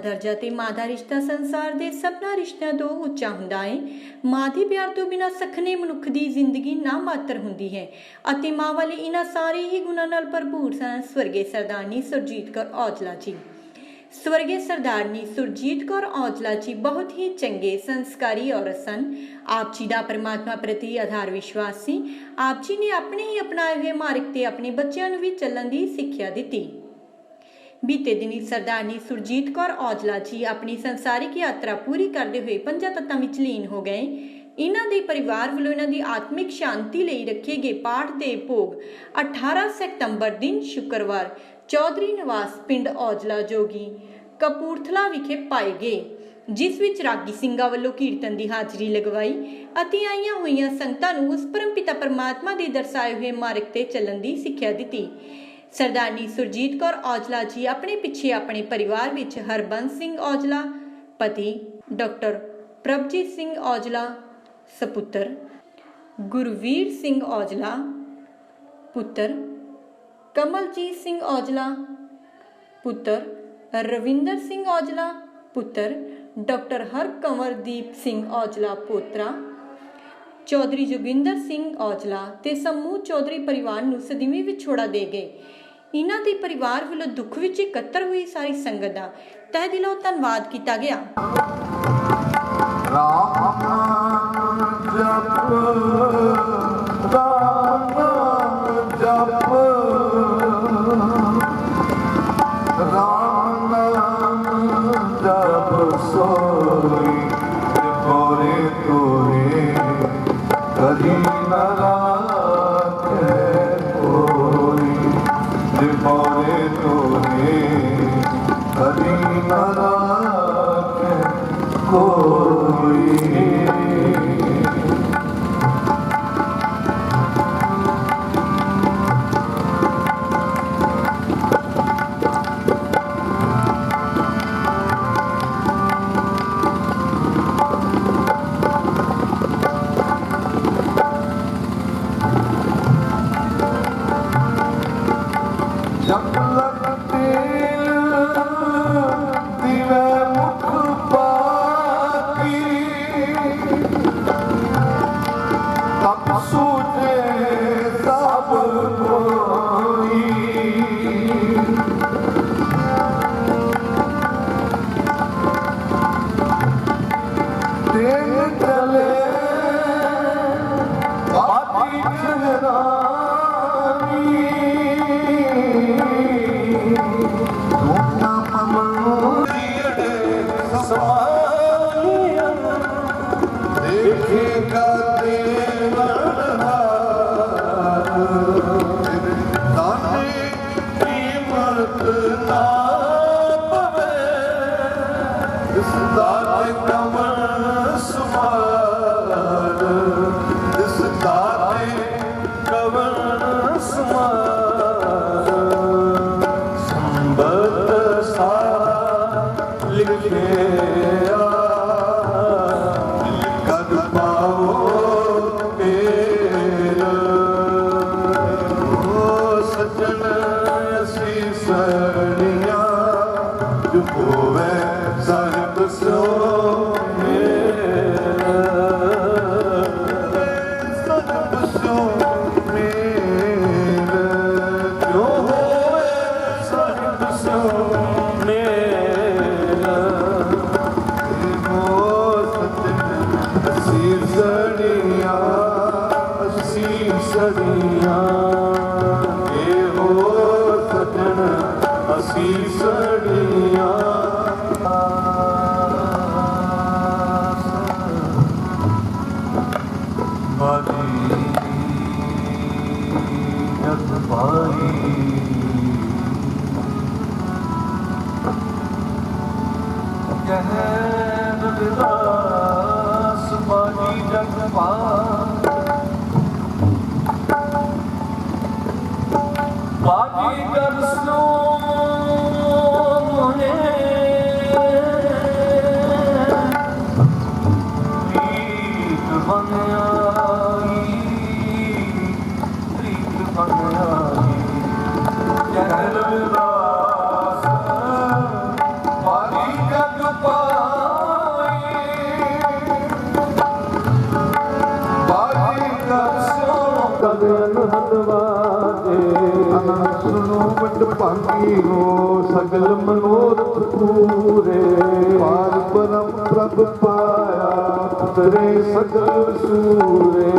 दर्जा ते मां दा रिश्ता संसार दे सबना रिश्तिਆਂ ਤੋਂ ਉੱਚਾ ਹੁੰਦਾ ਹੈ। ਮਾਂ ਦੇ ਪਿਆਰ ਤੋਂ ਬਿਨਾਂ ਸਖਣੇ ਮਨੁੱਖ ਦੀ ਜ਼ਿੰਦਗੀ ਨਾ ਮਾਤਰ ਹੁੰਦੀ ਹੈ ਅਤੇ ਮਾਂ ਵਾਲੇ ਇਹਨਾਂ ਸਾਰੇ ਹੀ ਗੁਣਾਂ ਨਾਲ ਭਰਪੂਰ ਸਨ। ਸਵਰਗੀ ਸਰਦਾਰਨੀ ਸੁਰਜੀਤ ਕੌਰ ਔਜਲਾ ਜੀ। स्वर्गीय सरदारनी सुरजीत कौर औजला जी बहुत ही चंगे संस्कारी औरत सन। आप जी का परमात्मा प्रति आधार विश्वास सी। आप जी ने अपने ही अपनाए हुए मार्ग ते अपने बच्चों भी चलन की सिक्ख्या दी। बीते दिनी सरदारनी सुरजीत कौर औजला जी अपनी संसारिक यात्रा पूरी करते हुए 5 तत्तां विच लीन हो गए। इन्हां दे परिवार वालों इन्हां दी आत्मिक शांति लई रखे गए पाठ दे भोग 18 सितंबर दिन शुक्रवार चौधरी निवास पिंड औजला जोगी कपूरथला विखे पाए गए, जिस विच रागी ਸਿੰਘਾਂ ਵੱਲੋਂ कीर्तन की हाजरी लगवाई ਅਤੇ आईयां होईयां संगतां नूं उस परमपिता परमात्मा दे दर्शाए हुए मार्ग ते चलन की सिक्ख्या दी। सरदारनी सुरजीत कौर औजला जी अपने पिछे अपने परिवार विच हरबंस सिंह औजला पति, डॉक्टर प्रभजीत सिंह औजला सपुत्र, गुरवीर सिंह औजला पुत्र, कमलजीत सिंह औजला पुत्र, रविंदर सिंह औजला पुत्र, डॉक्टर हरकंवरदीप सिंह औजला पोतरा, चौधरी जोगिंदर सिंह औजला ते समूह चौधरी परिवार नूं सदीवी विछोड़ा दे गए। इन्हां दे परिवार वालों दुख विच इकत्तर हुई सारी संगत दा तह दिलों धन्नवाद किया गया। बाजी कर स्नो पद अनहद वाजे अनंत सुनो बट भागी हो सगल मनोरथ पूरे पार परम प्रभ पाया उतरे सगल सूरे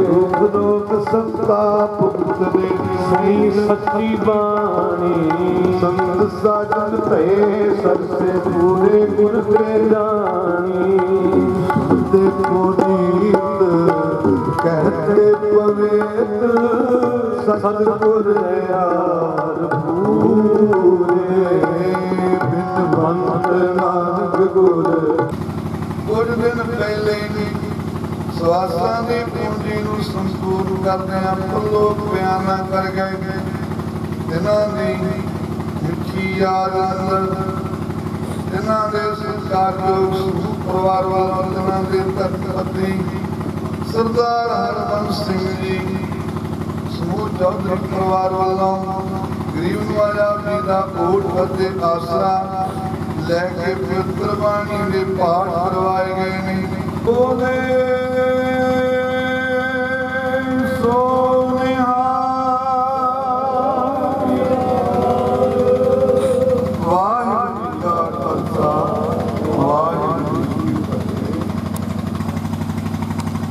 दुख रोग संताप उतरे सही सच्ची बाणी संत साजन भये सरसे पूरे गुर के जानी देखो नीत कहते पवित सतगुर यार पूरे बिन बंद नानक गुर कुछ दिन पहले ਸਵਾਸਾਂ ਦੀ ਪੂੰਜੀ ਨੂੰ ਸੰਪੂਰਨ ਕਰਦਿਆਂ ਲੋਕ ਬਿਆਨਾ ਕਰ ਗਏ ਜਿਨ੍ਹਾਂ ਦੀ ਮਿੱਠੀ ਯਾਦ ਅੰਦਰ ਜਿਨ੍ਹਾਂ ਦੇ ਸਤਿਕਾਰਯੋਗ ਪਰਿਵਾਰ ਵਾਲੋਂ ਜਿਨ੍ਹਾਂ ਦੇ ਧਰਮਪਤੀ ਸਰਦਾਰ ਹਰਬੰਸ ਸਿੰਘ ਜੀ ਸਮੂਹ ਚੌਧਰੀ ਪਰਿਵਾਰ ਵੱਲੋਂ ਗਰੀਬ ਨਵਾਜਾ ਜੀ ਦਾ ਓਟ ਅਤੇ ਆਸਰਾ ਲੈ ਕੇ ਪਵਿੱਤਰ ਬਾਣੀ ਦੇ ਪਾਠ ਕਰਵਾਏ ਗਏ ਨੇ ਬੋਲੇ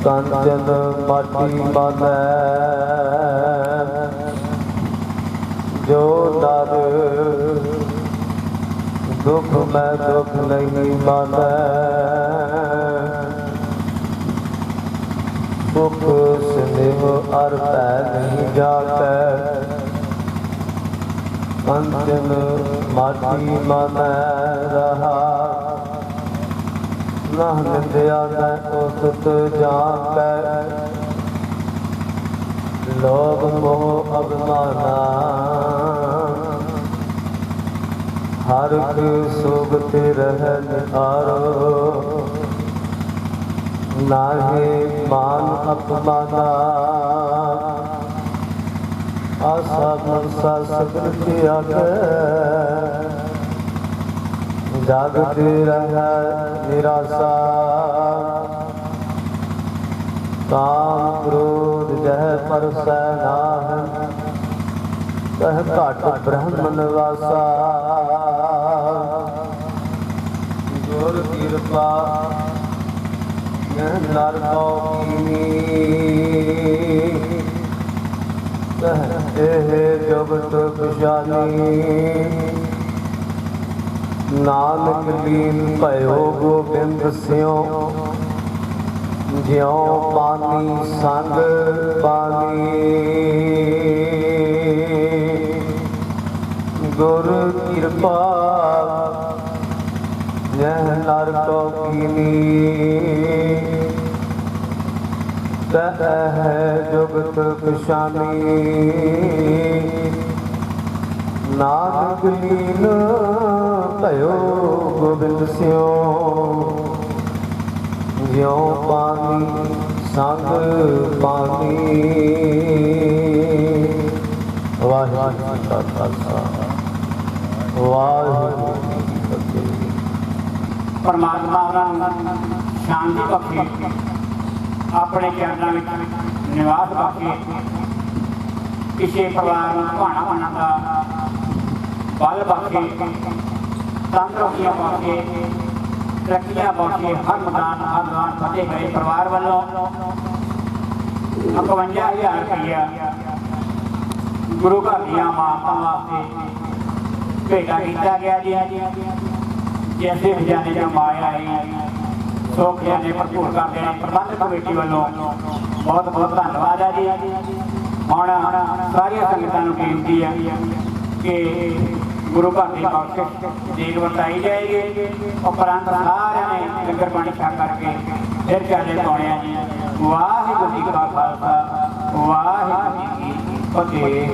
कंचन माटी मानै जो दर दुख में दुख नहीं मानै सुख स्नेह अर पै नहीं जाकै कंचन माटी मानै रहा ना निंदिया न उसत जाकै लोभ मोह अभिमाना हर सुगत रहन आरो नाहे मान अपमाना आशा मनसा सगल त्यागै जागती रह निराशा काम क्रोध जह परसै नाहन कह घट ब्रह्मन वासा गुर कृपा यह नर कह एह जगत विजानी नानक लीन भयो गोबिंद स्यों ज्यों पानी संग पानी गुर कृपा यह नर को कीनी कह जुगत कुशानी नानक लीन भयो गोबिंद स्यों ज्यों पानी संग पानी वाहिगुरू जी का खालसा वाहिगुरू जी की फतेह। परमात्मा उन्होंने शांति बख्शे अपने चरणों में निवास बख्शे किसी परिवार में भाणा बनने का बल बख्शे तंदुरुस्तियां बख्शे तरक्कियां बख्शे हर मैदान फतेह गए परिवार वालों 51,000 रुपया गुरु घर दियां मानता वास्ते भेटा किया गया जी। जैसे खजाने जो माया है सो खजाने भरपूर करते हैं प्रबंध कमेटी वालों बहुत बहुत धन्यवाद है जी। हम सारिया संगतां नूं बेनती है कि गुरु घर की बख्शिश देख वरताई जाएगी उपरंत सारे ने लंगर पानी छक करके फिर चाले पाने जी। वाहिगुरू जी का खालसा वाहिगुरू जी की फतेह।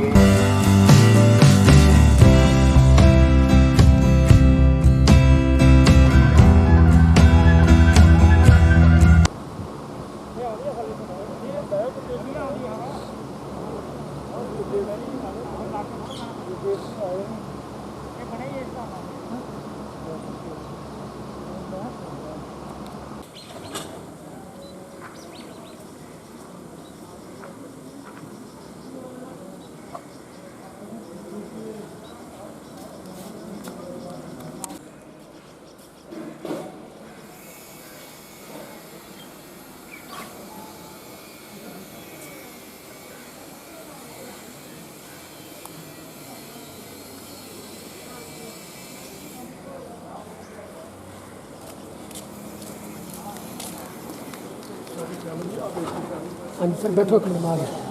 हाँ जी सर बैठो एक मिनट में आ गया।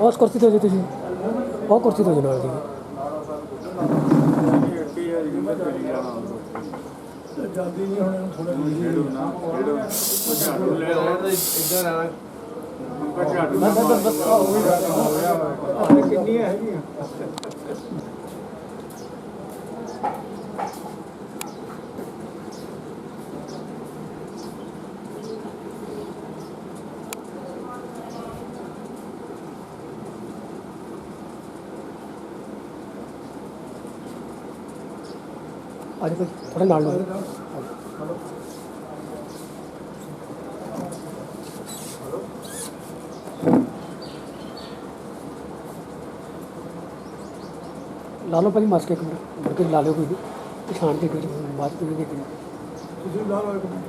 ਉਸ ਕੁਰਸੀ ਤੇ ਹੋ ਜੀ ਤੁਸੀਂ ਉਹ ਕੁਰਸੀ ਤੇ ਹੋ ਜੀ ਨਾਲ ਦੀ ਜਲਦੀ ਨਹੀਂ ਹੁਣ ਥੋੜਾ ਇੱਧਰ ਕਿੰਨੀਆਂ ਹੈਗੀਆਂ आज कोई थोड़ा नाल लो ला लो भाई मास्क एक मिनट मुड़ के ला लो कोई भी पछाण के कोई बात कोई देखनी ਤੁਸੀਂ ਲਾ ਲਓ ਇੱਕ ਮਿੰਟ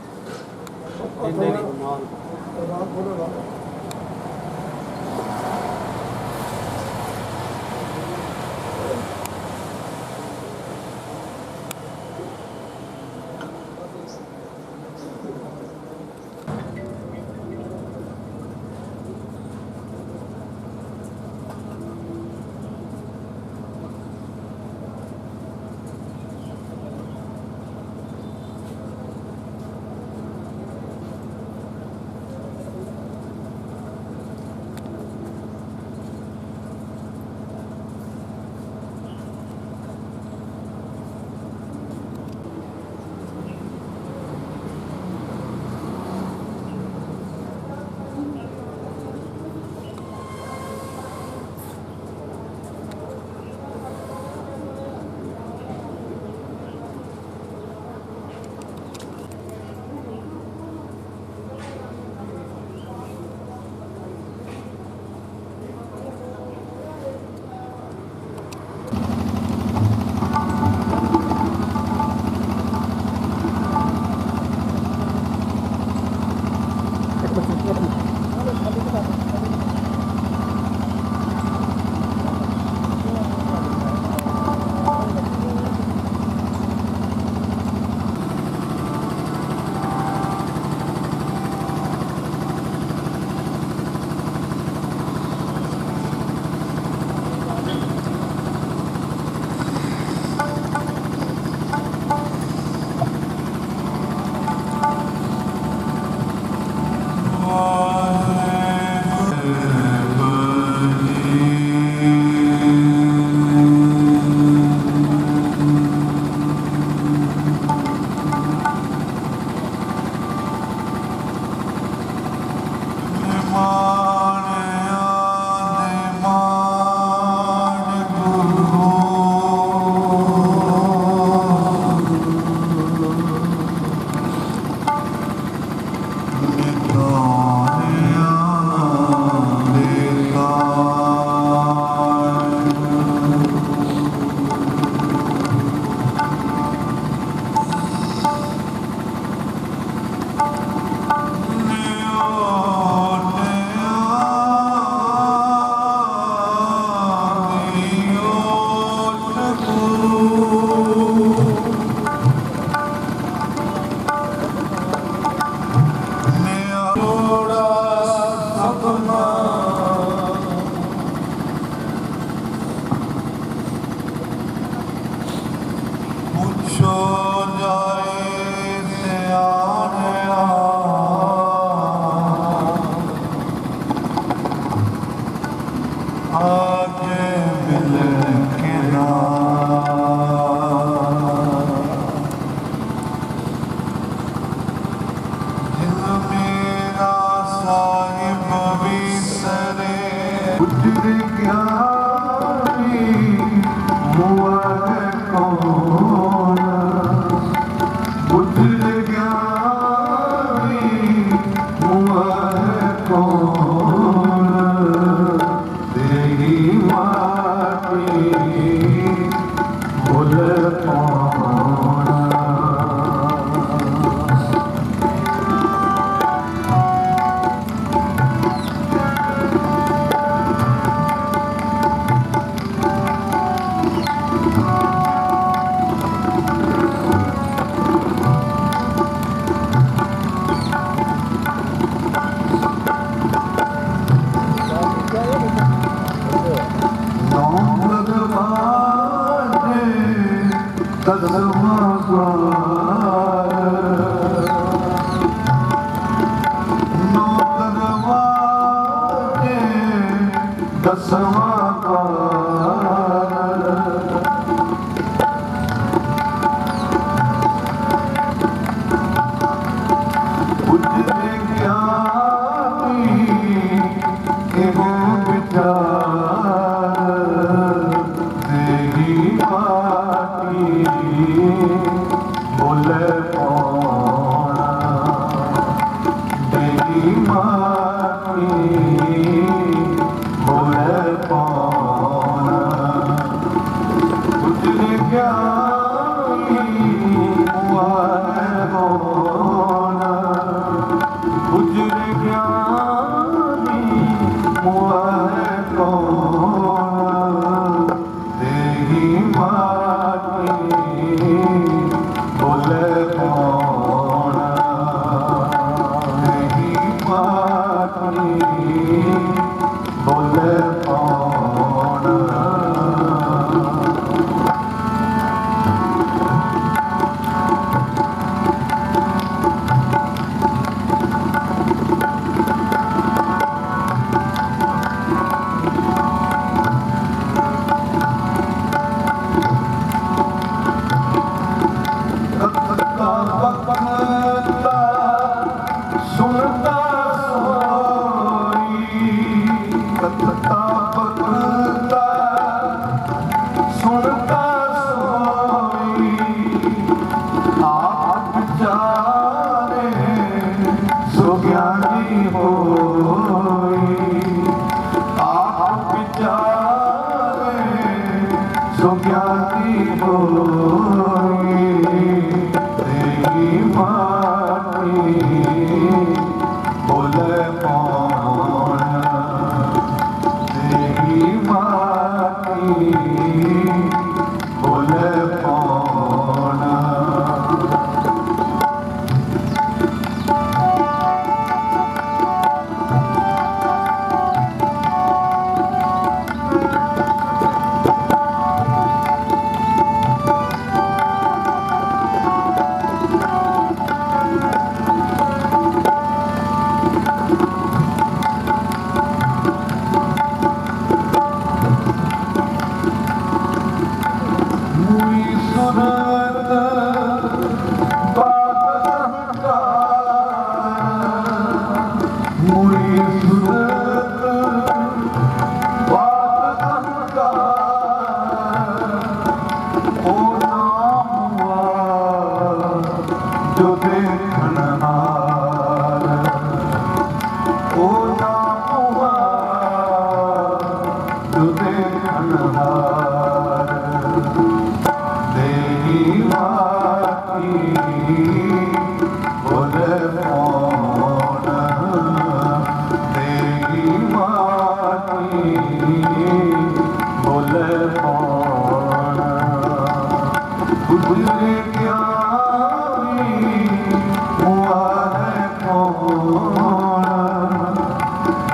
ਰਾਤ ਬੋਲੋ ਲਾ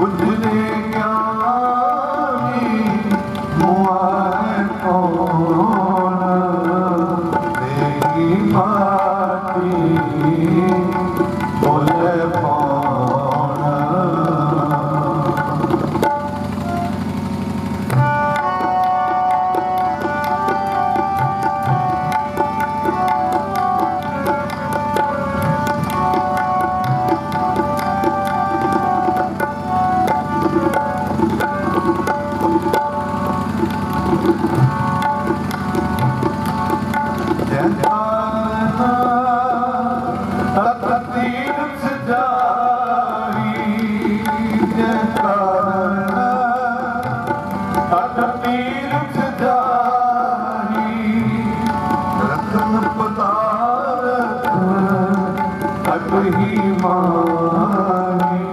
बुझने तट तीर्थ जानी रतन पदारथ तट ही मानी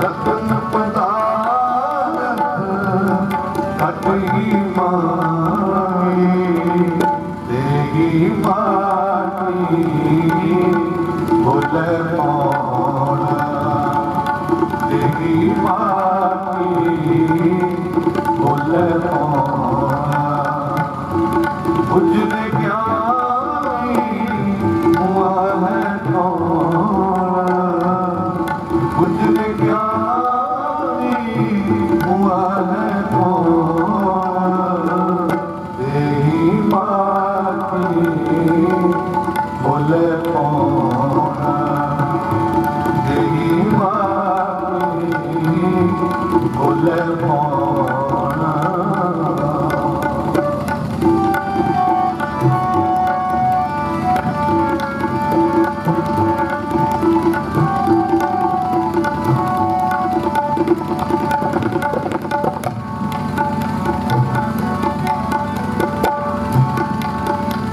रतन पदारथ तट ही मानी तेरी माटी भुल पाना तेरी माटी भुल पाना उजले ज्ञानी हुआ है कौन उजले ज्ञानी हुआ है कौन तेरी माटी भुल पाना तेरी माटी भुल पाना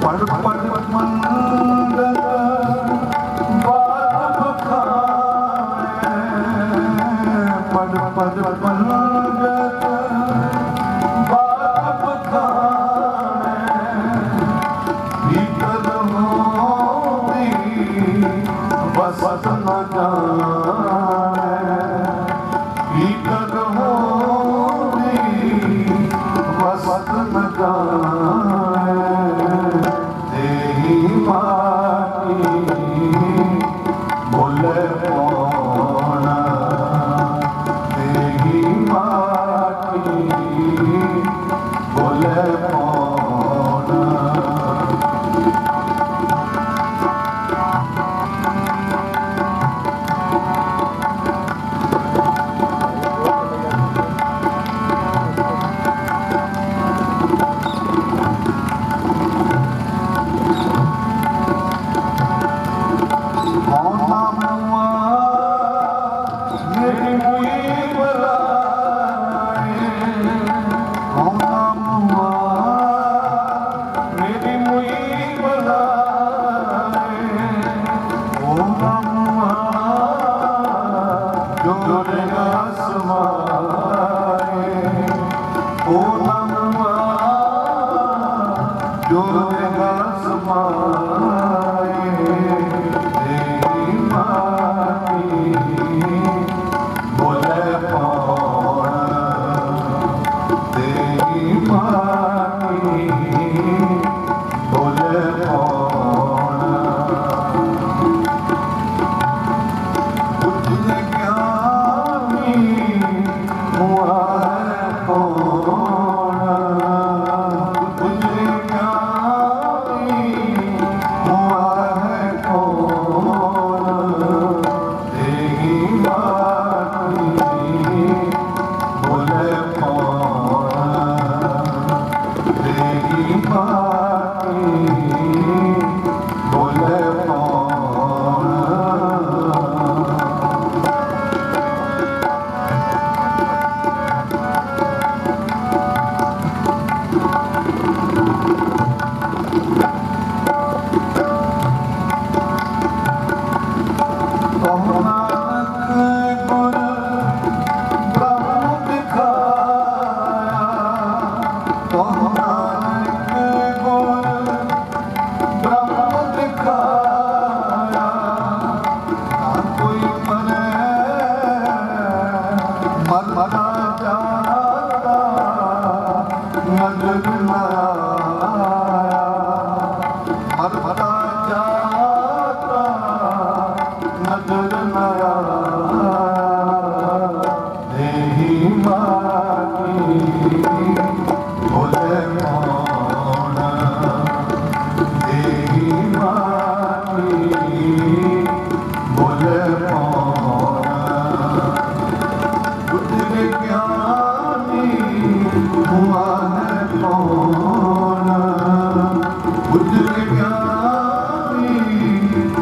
पढ़ पढ़ मंगल बात बखाने पढ़ पढ़ मंगल बात बखाने भीतर मोदी बस न जाने भीतर मोदी बस न जाने तेरी माटी भुल पाना तेरी माटी भुल पाना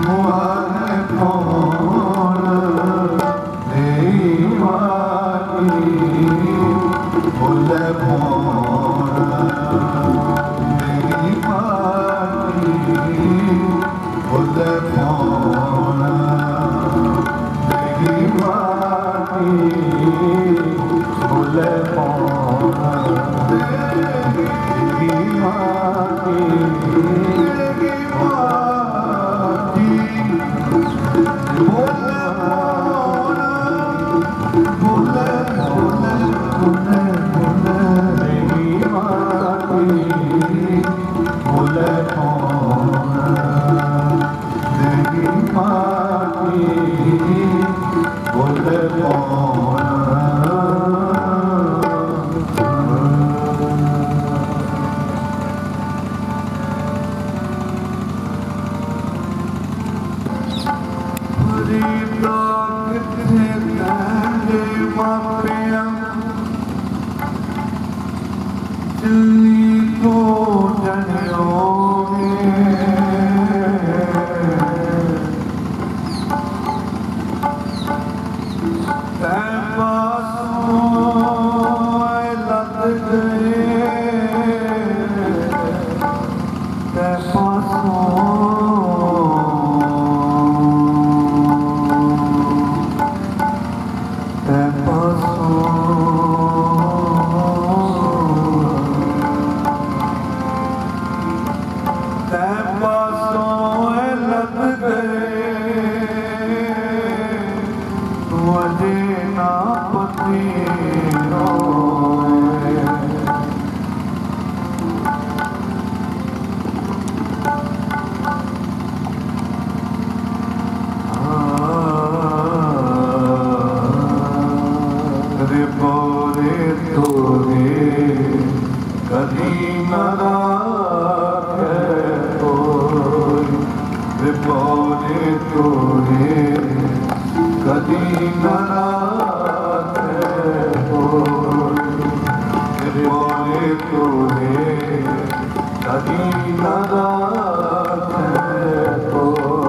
हुआ है कौन बोले मोना मेरी माटी बोले मोना मेरी माटी बोले मोना मेरी माटी मेरी माटी बोले मोना बोले बोले बोले बोले मेरी माटी बोले मोना मेरी माटी बोले मोना फरीदा किथे तेरे मापिया दिल्ली तो जनियोगे तै पासों लग गए तै कदी न राखे कोई रिपोरे तोरे कदी न राखे कोई रिपोरे तोरे कदी न राखे कोई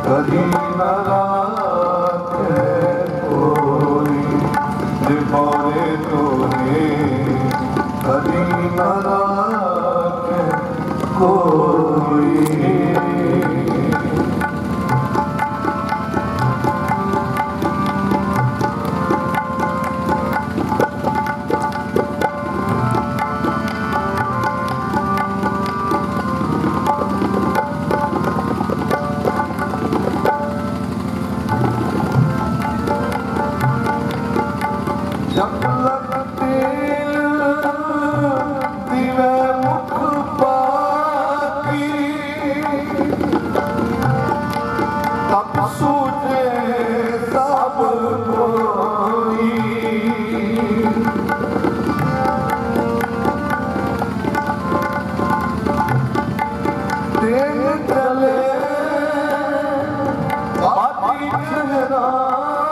कदी न राखे कोई रिपोरे तोरे कदी न राखे कोई जब लगते दिवे मुख पाकी तब सूझे सब कोई दिन चले बाती ठहरानी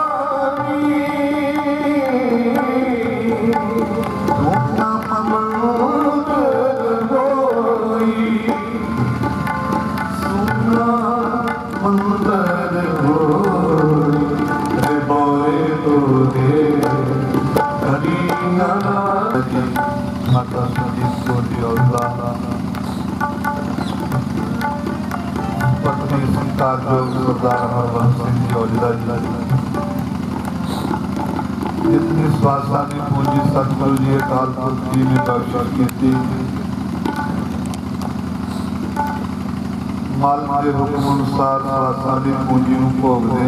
माता पत्नी संतार सरदार हरबंस सिंह जी औजला जी जितनी स्वासानी पूंजी सतगुरु जी अकाल पुरख जी ने बख्शिश की थी माल के हुक्म अनुसार स्वासानी पूंजी भोगदे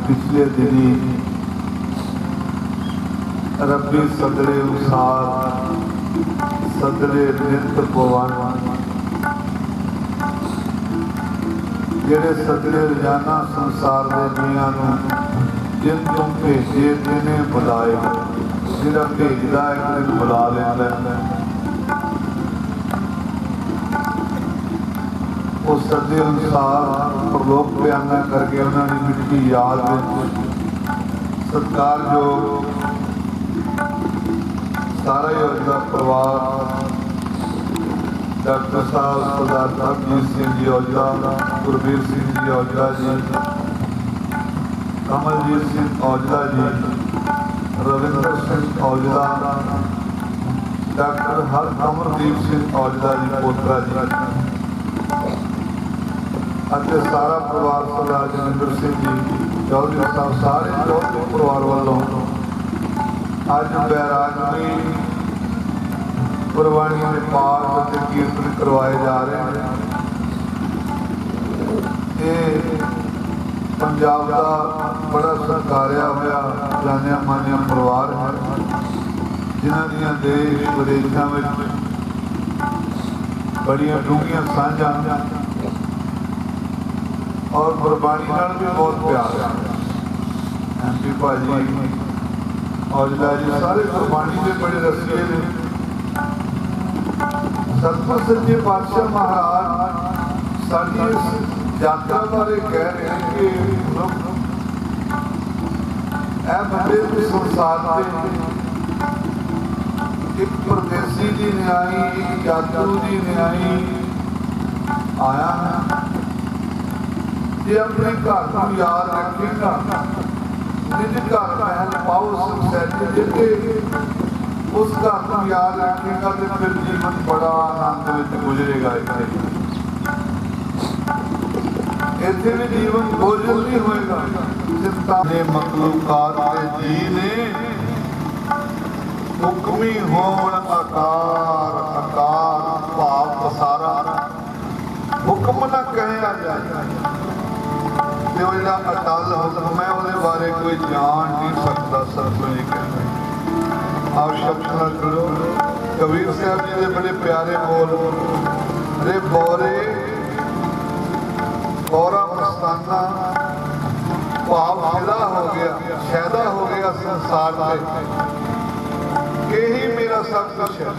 पिछले दिनी रब्बी सदरे अनुसार सदरे नित पवन जेड़े सदरे रोजाना संसार के जीआं नूं जिन तुम भेजे तिने बुलाए जिहड़ा भेजदा एक दिन बुला लैंदा उस सदे अनुसार प्रलोक बयाना करके उन्होंने मिट्टी याद सत्कार जो सारा ही उनका परिवार डॉक्टर साहब सरदार सरबजीत सिंह जी औजला, गुरबीर सिंह जी औजला जी, कमलजीत सिंह औजला जी, रविंद्र सिंह औजला, डॉक्टर हरकमरदीप सिंह औजला जी पोतरा जी ਅਤੇ ਸਾਰਾ ਪਰਿਵਾਰ ਸਰਦਾਰ ਜਨਿੰਦਰ ਸਿੰਘ ਜੀ ਚੌਧਰੀ ਸਾਹਿਬ ਸਾਰੇ ਚੌਧਰੀ ਪਰਿਵਾਰ ਵੱਲੋਂ ਅੱਜ ਬੈਰਾਗੀ ਗੁਰਬਾਣੀ ਦੇ ਪਾਠ ਅਤੇ ਕੀਰਤਨ ਕਰਵਾਏ ਜਾ ਰਹੇ ਹਨ। ਇਹ ਪੰਜਾਬ ਦਾ ਬੜਾ ਸਤਿਕਾਰਿਆ ਹੋਇਆ ਜਾਣਿਆ ਮਾਨਿਆ ਪਰਿਵਾਰ ਹੈ ਜਿਨ੍ਹਾਂ ਦੀਆਂ ਦੇਸ਼ ਵਿਦੇਸ਼ਾਂ ਵਿੱਚ ਬੜੀਆਂ ਡੂੰਘੀਆਂ ਸਾਂਝਾਂ और गुरबाणी नाल भी बहुत प्यार है। एमपी भाजी औजला जी सारे गुरबाणी के बड़े रसीले ने। सतगुर सच्चे पातशाह महाराज साडी इस यात्रा बारे कह रहे हैं कि बंदे संसार में एक परदेसी की न्याई एक यात्रु की न्याई आया है। जे अपने घर को याद रखेगा निज घर महल पाओ सैज जिते उस घर को याद रखेगा तो फिर जीवन बड़ा आनंद में गुजरेगा। इतने भी जीवन बोझल नहीं होएगा। चिंता ने मखलूकात के जी ने हुक्मी होण आकार आकार भाव पसारा हुक्म न कहया जाए जो अटल हुक्म है उसके बारे कोई जान नहीं सकता। सतगुरु जी कहते आप शब्द न करो। कबीर साहब जी के बड़े प्यारे बोल रे बोरे बोरा मस्ताना भाव फिदा हो गया शैदा हो गया संसार में यही मेरा सब कुछ है।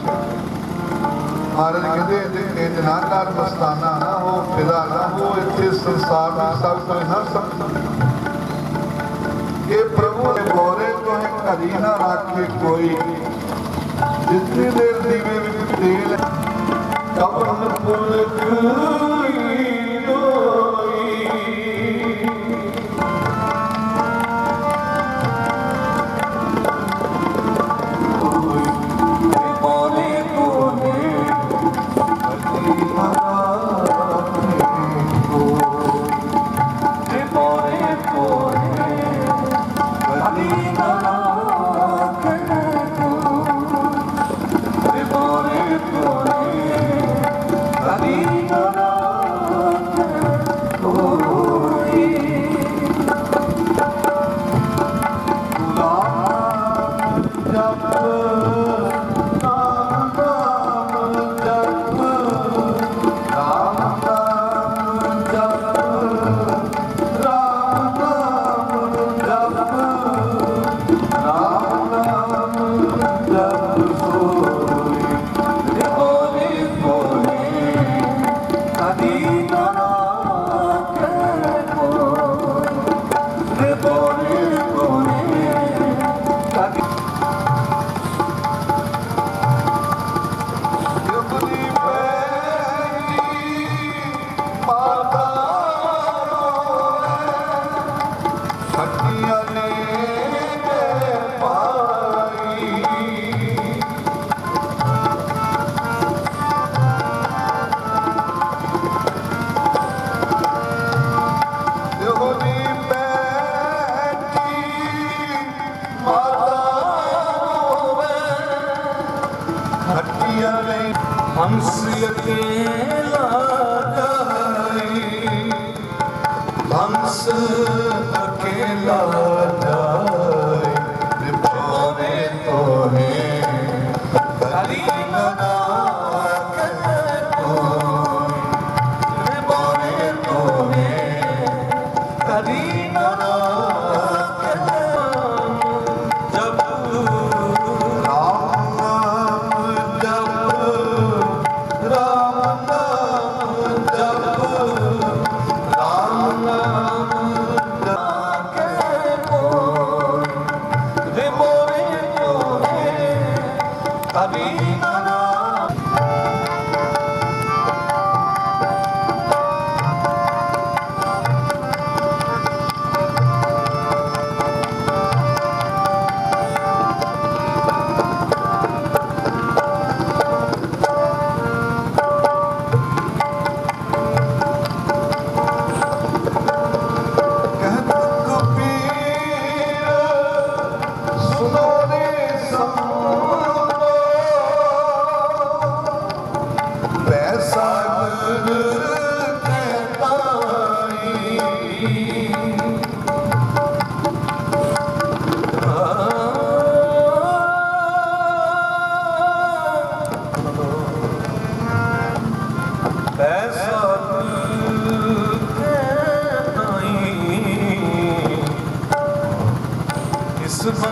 महाराज कहते इंज ना कर मस्ताना ना हो फिदा ना हो इतने संसार में सब कुछ ना समझ ये प्रभु ने बोरे तो है घड़ी ना रखे कोई जितनी देर दीवे में तेल कवन पुलक हंस अकेला जाए हंस अकेला जाए बोरे तो है हरी लगा बोरे तो है हरी लगा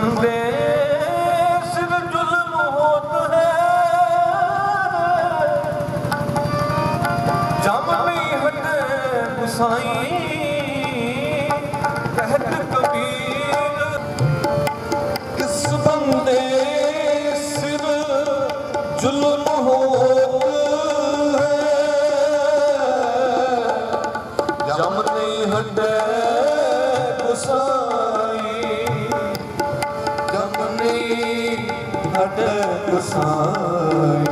बंदे सिर जुल्म होत है जम नहीं हटे गुसाई कहत कबीर किस बंदे सिर जुल्म होत है जम नहीं हटे गुसाई जम नहीं हटे गुसाई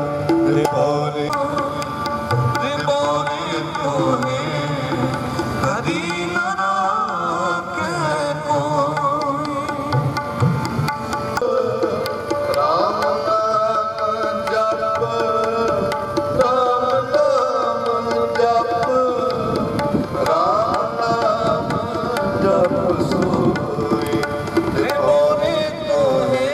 रिबोरी रिबोरी तूने कदी न राखे कोई राम नाम जप राम नाम जप राम नाम जप सोई रिबोरी तूने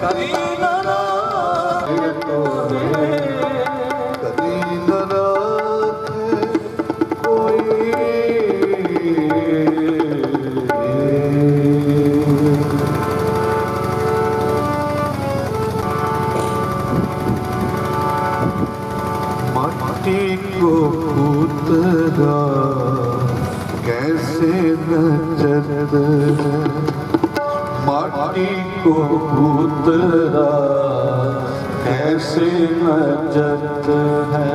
कदी न राखे तोहे कदी न राखे कोई। माटी को पूतना कैसे नचत है माटी को पूतना कैसे नचत है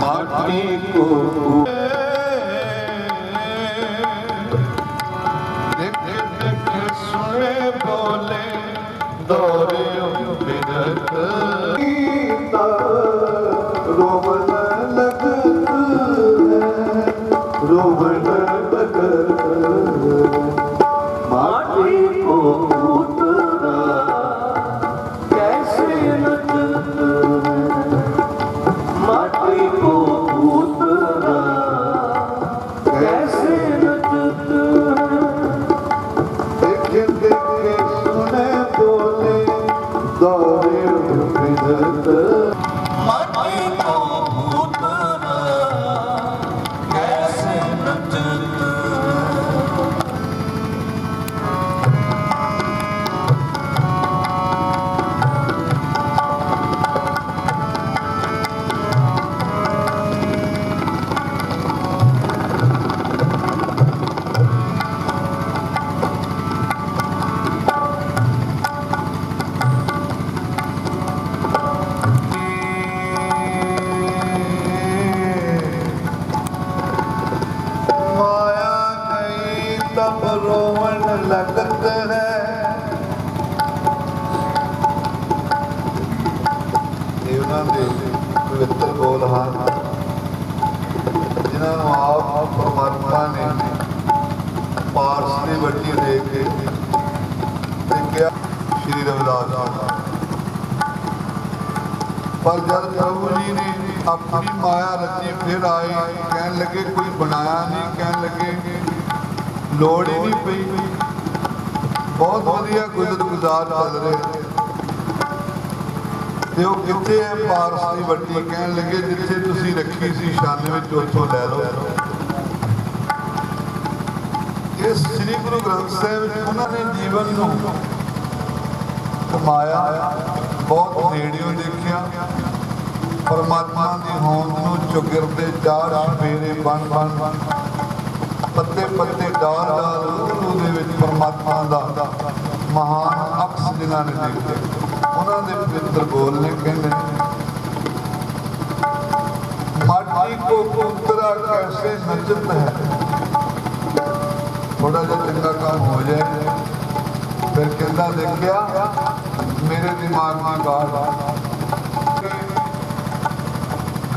माटी को देख देख सुने बोले दौरे बिरत रोवन लगत है रोवन लगत माटी को पूतना कैसे नचत है माटी को पूतना कैसे नचत है देख देख सुने बोले दौरे बिरत माटी को पूतना कैसे नचत माया गई तब रोवन लगत है ਇਹ ਉਹਨਾਂ ਦੇ ਪਵਿੱਤਰ ਬੋਲ ਹਨ ਜਿਨ੍ਹਾਂ ਨੂੰ ਆਪ ਪਰਮਾਤਮਾ ਨੇ ਪਾਰਸ ਦੀ ਵੱਡੀ ਦੇ ਕੇ ਦੇਖਿਆ ਸ਼੍ਰੀ ਰਵਿਦਾਸ ਜੀ पर जब प्रभु जी ने अपनी माया रची फिर आई कहन लगे कोई बनाया नहीं कहन लगे लोड़ ही नहीं पई बहुत वधिया गुजर गुजार चल रहे ते वो किथे है पारस की वड्डी कहन लगे जिथे तुसी रखी सी शान विच उत्थों लै लो इस श्री गुरु ग्रंथ साहिब विच उन्होंने जीवन नूं कमाया बहुत नेड़ियों देखिया परमात्मा की होंद नूं चुगिरदे चार सवेरे बन बन पत्ते पत्ते डाल डाल उहदे विच परमात्मा दा महान अक्स जिन्हां ने देखे उन्होंने पवित्र बोलने कहते माटी को पूतरा कैसे नचत है थोड़ा जिहा चंगा काम हो जाए फिर कहता देखिया मेरे दिमाग में गाल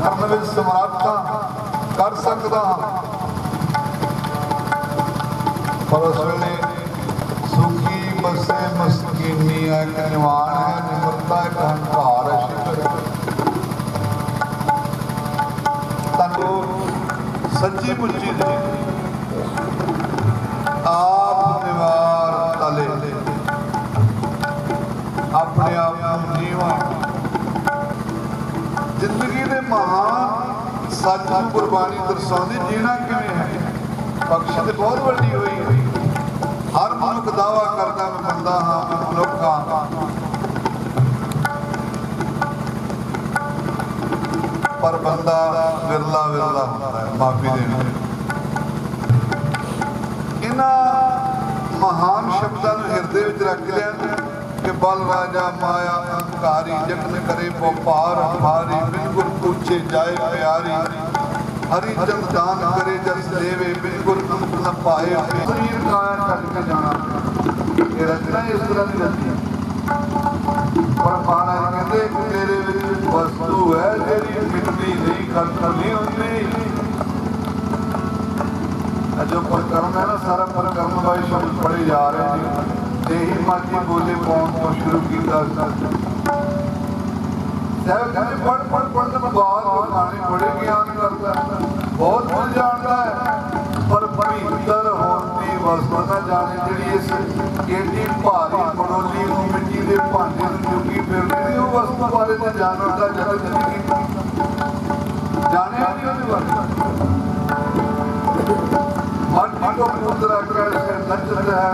करने में समर्थ कर सकता पर उस वेले सुखी बसे मस्कीनी है कनवान है निमरता एक अहंकार है शिखर तको सच्ची मुच्ची ने आप निवार तले अपने आप को जीवा जिंदगी के महान सच की कुर्बानी दर्शाती जीना किवें है बख्श तो बहुत वड्डी हुई ਹਰ ਮਨੁੱਖ ਦਾਵਾ ਕਰਦਾ ਮੈਂ ਬੰਦਾ ਹਾਂ, ਮੈਂ ਮਨੁੱਖ ਹਾਂ। ਪਰ ਬੰਦਾ ਵਿਰਲਾ ਵਿਰਲਾ ਹੁੰਦਾ ਹੈ, ਮਾਫੀ ਦੇਣੀ। ਇਹਨਾਂ ਮਹਾਨ ਸ਼ਬਦਾਂ ਨੂੰ ਹਿਰਦੇ ਵਿੱਚ ਰੱਖ ਲਿਆ ਕਿ ਬਲ ਰਾਜਾ ਮਾਇਆ ਅਹੰਕਾਰੀ, ਜਤਨ ਕਰੇ ਵਪਾਰ ਹਾਰੀ, ਬਿਲਕੁਲ ਪੁੱਛੇ ਜਾਏ ਪਿਆਰੀ, ਹਰੀ ਚੰਦ ਦਾਨ ਕਰੇ ਜਸ ਦੇਵੇ, ਬਿਲਕੁਲ ਅੰਤ ਨ ਪਾਏ। ਸਰੀਰ ਕਾਇਆ ਛੱਡ ਕੇ ਜਾਣਾ, ਇਹ ਰਚਨਾ ਇਸ ਤਰ੍ਹਾਂ ਦੀ ਰਚੀ। ਪਰ ਮਹਾਰਾਜ ਕਹਿੰਦੇ ਕਿ ਤੇਰੇ ਵਿੱਚ ਵਸਤੂ ਹੈ ਜਿਹੜੀ ਮਿਟਦੀ ਨਹੀਂ, ਖਤਮ ਨਹੀਂ ਹੁੰਦੀ। जो परकर्म है ना, सारा परकर्म वाले शब्द पढ़े जा रहे हैं। यही माची बोले पौन को शुरू किया पढ़ पढ़ पढ़ने के बाद कहानी बड़े ज्ञान करता है, बहुत कुछ जानता है, पर पवित्र होती वस्तु न जाने जी इस एडी भारी बड़ोली मिट्टी के भांडे चुकी फिरती वो वस्तु बारे में जानने का जगत नहीं जाने मट्टी को पुत्र कर नचत है,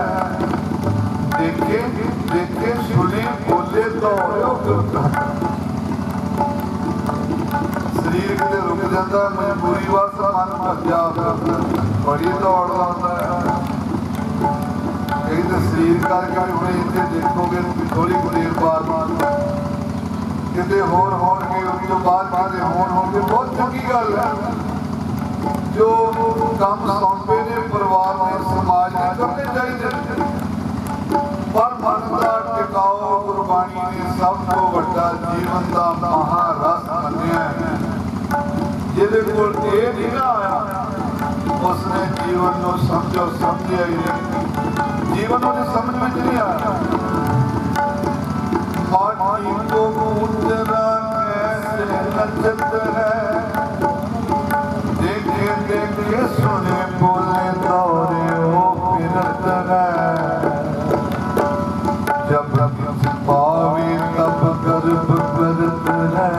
देखे देखे सुने बोले तो शरीर कितने रुक जाता है, मजबूरी वास्ते मन भजा बड़ी दौड़ लाता है। कई तो शरीर करके हुए इतने देखोगे थोड़ी देर बाद कितने होर होंगे, उसके बाद कितने होर होंगे। बहुत चंगी गल है जो काम सौंपे ने परिवार ने समाज ने करने चाहिए, पर मन का टिकाओ गुरबाणी ने सब को बड़ा जीवन का महारस मनिया। जिहदे कोल ये नहीं ना आया उसने जीवन को समझो समझिया ही नहीं, जीवन को समझ में नहीं आया। माटी को पूजना कैसे नचत है, देखे देखे सुने बोले दौरे वो फिरत है। जब पावी तब गर्भ करत है,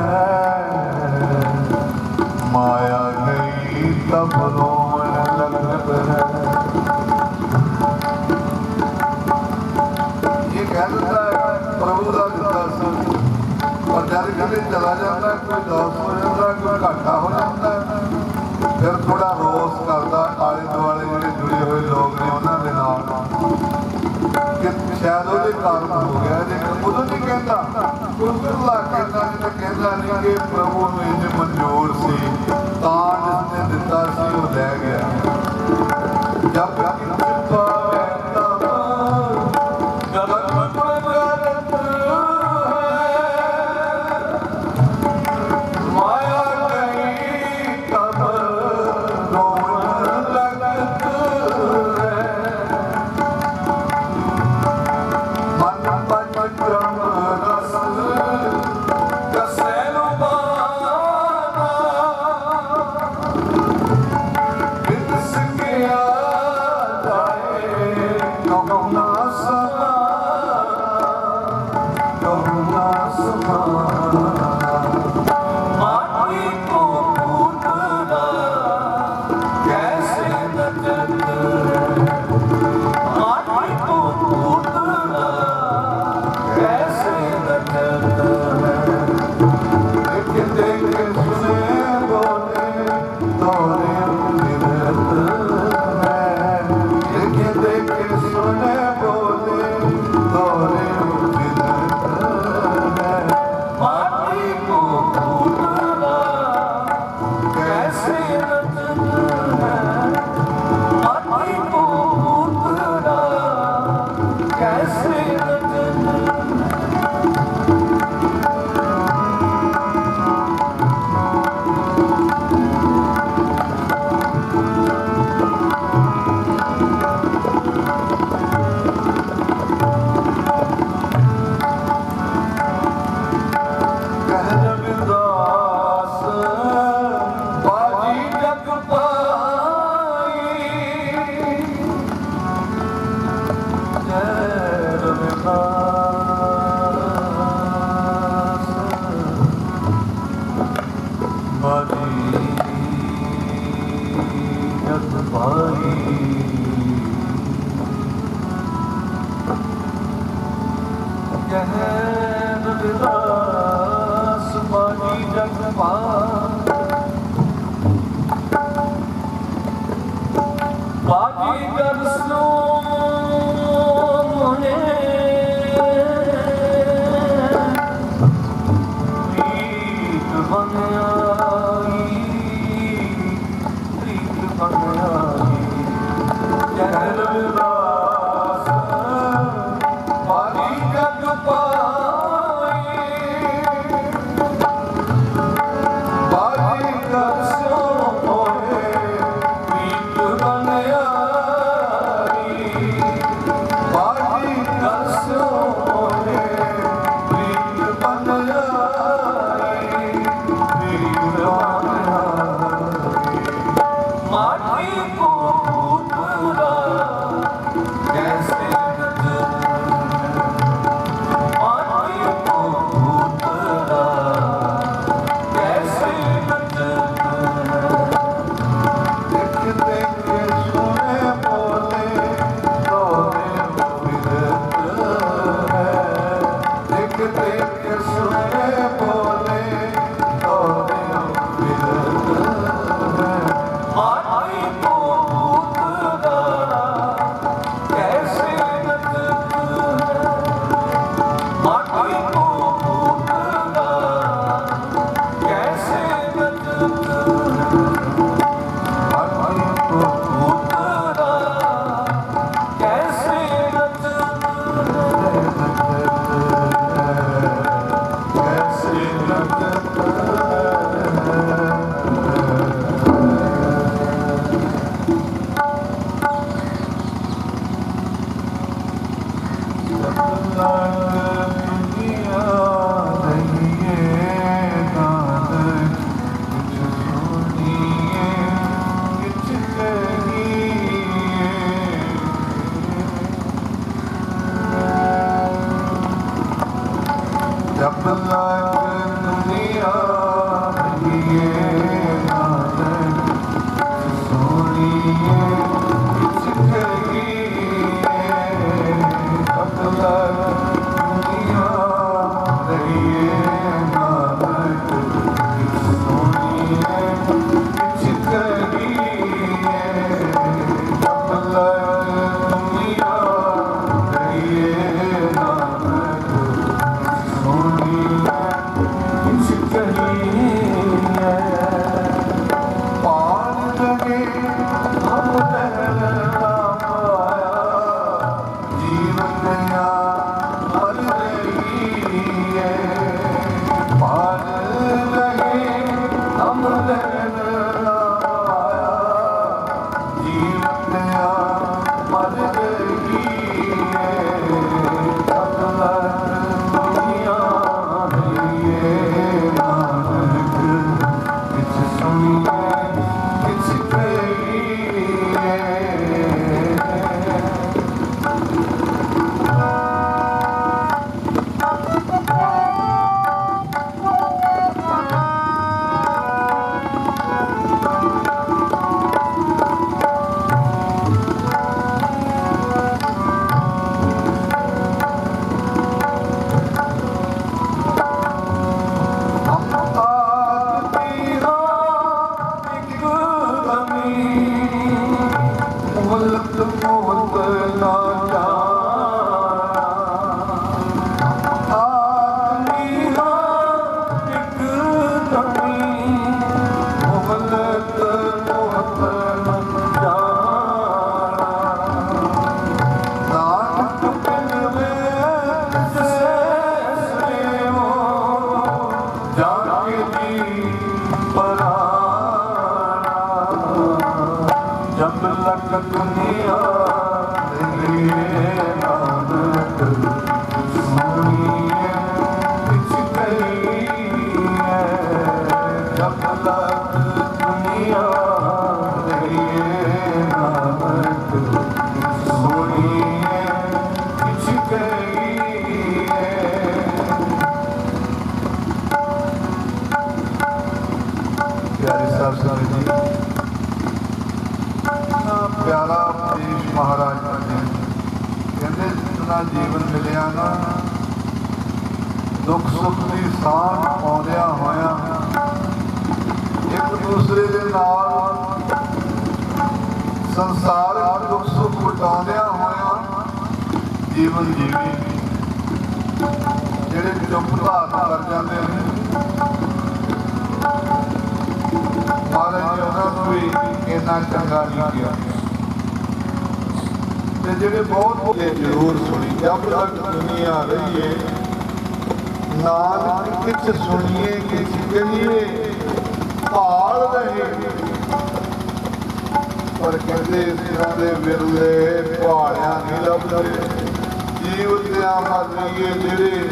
माया गई तब रोन लगत है। ये कह देता है प्रभु का दिता सी, और जब कभी चला जाता है कोई दस हो जाता है, कोई घाटा हो जाता है, फिर थोड़ा रोस करता आले दुआले जो जुड़े हुए लोग ने उन्होंने नाल कि शायद वो कारण हो गया, लेकिन उदों नहीं कहता गुरगुरला कहता नहीं, कहता नहीं कि प्रभु ने इन्हें मंजूर सी तां जिसने दिता सी वो लै गया। जब Yeah. ਬਾਜੀਗਰ ਸੋ ਮੋਹੇ ਪ੍ਰੀਤ ਬਨ ਆਈ ਚਰਨ ਵਿਲਾਸ ਮਾਰੀ ਜਗ ਪਾਈ ਬਾਜੀ ਕਰ ਸੋ ਹੋਏ ਪ੍ਰੀਤ ਬਨ ਆਈ ਬਾਜੀ ਕਰ ਸੋ ਹੋਏ ਪ੍ਰੀਤ ਬਨ ਆਈ ਪ੍ਰੀਤ ਬਨ माटी को पुतला कैसे माटी को पुतला कैसे देखते के सुने बोले तोरे बिरत है देखते के सुने बोले तोरे बिरत है माटी को पुतला कैसे माटी को पुतला कैसे जब लग दुनिया ये नानक सोनिए किछ कहिए जब लग दुनिया ये नानक सोनिए किछ कहिए जब लग दुनिया ये नानक पान लगे हम लहरा पाया जीवन नया मर रही है पान लगे हम लहरा पाया जीवन नया मर रही है दुनिया जब लग दुनिया नानक सोनिए किछ कहिए जब लग दुनिया नानक सोनिए किछ कहिए प्यारे साहब जी प्यारा उपदेश महाराज जी कहते जितना जीवन मिलिया ना दुख सुख की साथ पाउंदिया होया एक दूसरे के नाल ਸੰਸਾਰ ਦੁੱਖ ਸੁੱਖ ਵਟਾਉਂਦਿਆਂ ਹੋਇਆਂ ਜੀਵਨ ਜੀਵੇ ਜਿਹੜੇ ਚੁੱਪ ਧਾਰਨ ਕਰ ਜਾਂਦੇ ਨੇ ਮਹਾਰਾਜ ਜੀ ਉਹਨਾਂ ਨੂੰ ਵੀ ਇੰਨਾ ਚੰਗਾ ਨਹੀਂ ਗਿਆ ਤੇ ਜਿਹੜੇ ਬਹੁਤ ਜ਼ਰੂਰ ਸੁਣੀ ਜਬ ਤੱਕ ਦੁਨੀਆ ਰਹੀਏ ਨਾਨਕ ਕਿਛ ਸੁਣੀਏ ਕਿਛ ਕਹੀਏ ਭਾਲ ਰਹੇ ਪਰ ਕਹਿੰਦੇ ਇਸ ਤਰ੍ਹਾਂ ਦੇ ਵਿਰਲੇ ਭਾਲਿਆਂ ਨਹੀਂ ਲੱਭਦੇ ਜੀਵ ਦਿਆਂ ਮਰ ਰਹੀਏ ਜਿਹੜੇ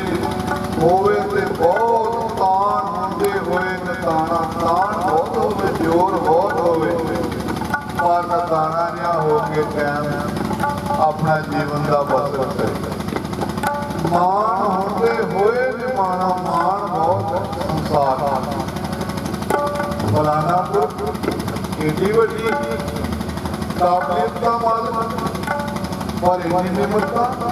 ਹੋਵੇ ਤੇ ਬਹੁਤ ਤਾਨ ਹੁੰਦੇ ਹੋਏ ਨਤਾਣਾ ਤਾਨ ਬਹੁਤ ਹੋਵੇ ਜ਼ੋਰ ਬਹੁਤ ਹੋਵੇ ਪਰ ਨਤਾਣਾ ਜਿਹਾ ਹੋ ਕੇ ਟਾਈਮ ਆਪਣਾ ਜੀਵਨ ਦਾ ਬਸਰ ਕਰੇ ਮਾਣ ਹੁੰਦੇ ਹੋਏ ਨਿਮਾਣਾ ਮਾਣ ਬਹੁਤ ਸੰਸਾਰ ਫਲਾਨਾਪੁਰ ਏਡੀ ਵੱਡੀ ਕਾਬਲੀਅਤ ਦਾ ਮਾਲਕ ਪਰ ਇੰਨੀ ਨਿਮਰਤਾ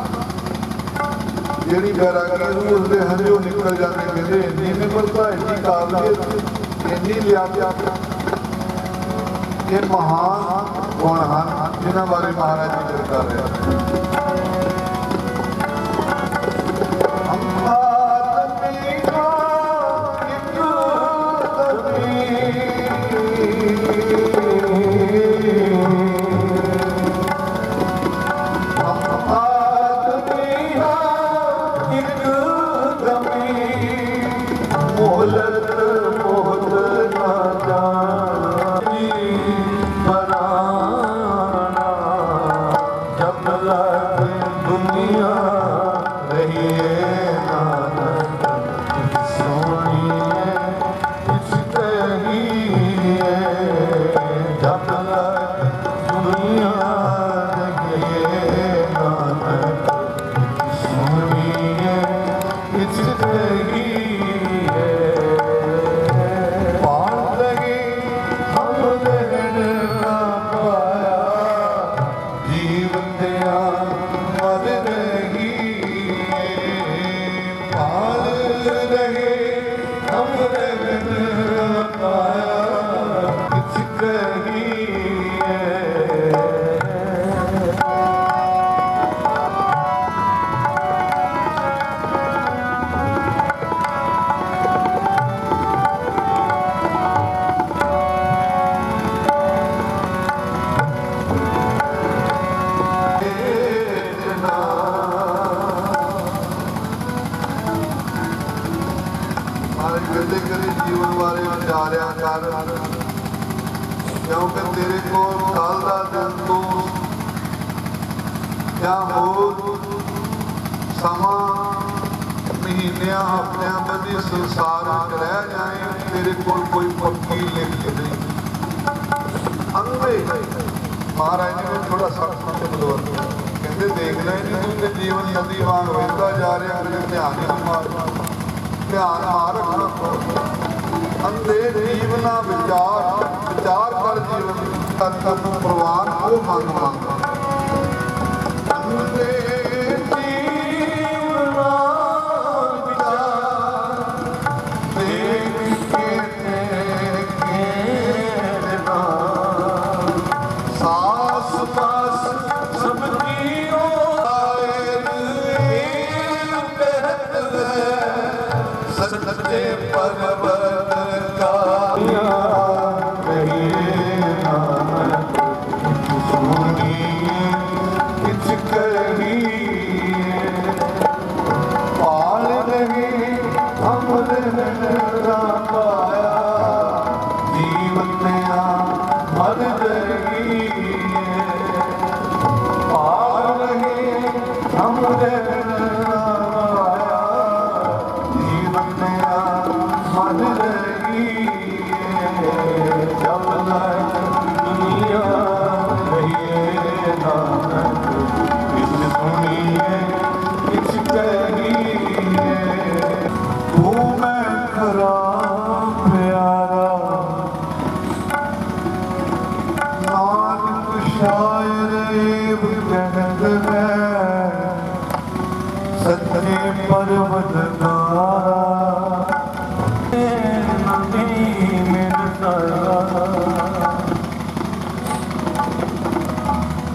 ਜਿਹੜੀ ਬੈਰਾਗੀ ਨੂੰ ਉਸਦੇ ਹੰਝੂ ਨਿਕਲ ਜਾਂਦੇ ਕਹਿੰਦੇ ਇੰਨੀ ਨਿਮਰਤਾ ਇੰਨੀ ਕਾਬਲੀਅਤ ਇੰਨੀ ਲਿਆਕਤ ਇਹ ਮਹਾਨ ਗੁਣ ਹਨ ਜਿਨ੍ਹਾਂ ਬਾਰੇ ਮਹਾਰਾਜ ਜੀ ਜ਼ਿਕਰ ਕਰ ਰਹੇ ਹਨ ਜੀਵਨ ਬਾਰੇ ਵਿਚਾਰਿਆ ਕਰ ਕਿਉਂਕਿ ਤੇਰੇ ਕੋਲ ਕੱਲ ਦਾ ਦਿਨ ਤੋਂ ਜਾਂ ਹੋਰ ਸਮਾਂ ਮਹੀਨਿਆਂ ਹਫ਼ਤਿਆਂ ਬੱਧੀ ਸੰਸਾਰ ਵਿੱਚ ਰਹਿ ਜਾਏ ਤੇਰੇ ਕੋਲ ਕੋਈ ਪੱਕੀ ਲਿਖਤ ਨਹੀਂ ਅੰਦੇ ਮਹਾਰਾਜ ਜੀ ਨੇ ਥੋੜਾ ਸਖਤ ਸ਼ਬਦ ਵਰਤਿਆ ਕਹਿੰਦੇ ਦੇਖਣਾ ਹੀ ਨਹੀਂ ਤੂੰ ਤੇ ਜੀਵਨ ਨਦੀ ਵਾਂਗ ਵਹਿੰਦਾ ਜਾ ਰਿਹਾ ਤੇ ਧਿਆਨ ਮਾਰ ਰੱਖਣਾ ਅੰਦੇ ਜੀਵਨਾ ਵਿਚਾਰ ਕਰ ਜੀਵਨ ਤਨ ਨੂੰ ਪ੍ਰਵਾਨ ਉਹ ਮੰਗ ਅੰਦੇ ਜੀਵਨਾ ਵਿਚਾਰ ਦੇਖ ਕੇ ਨਾ ਸਾਸ ਪਾਸ ਸਭ ਜੀਓ सच्चे पर्वत का किच कही पाल रहे हमने पाया जीवन मर रही पाल रहे हमने सच्चे पर्वत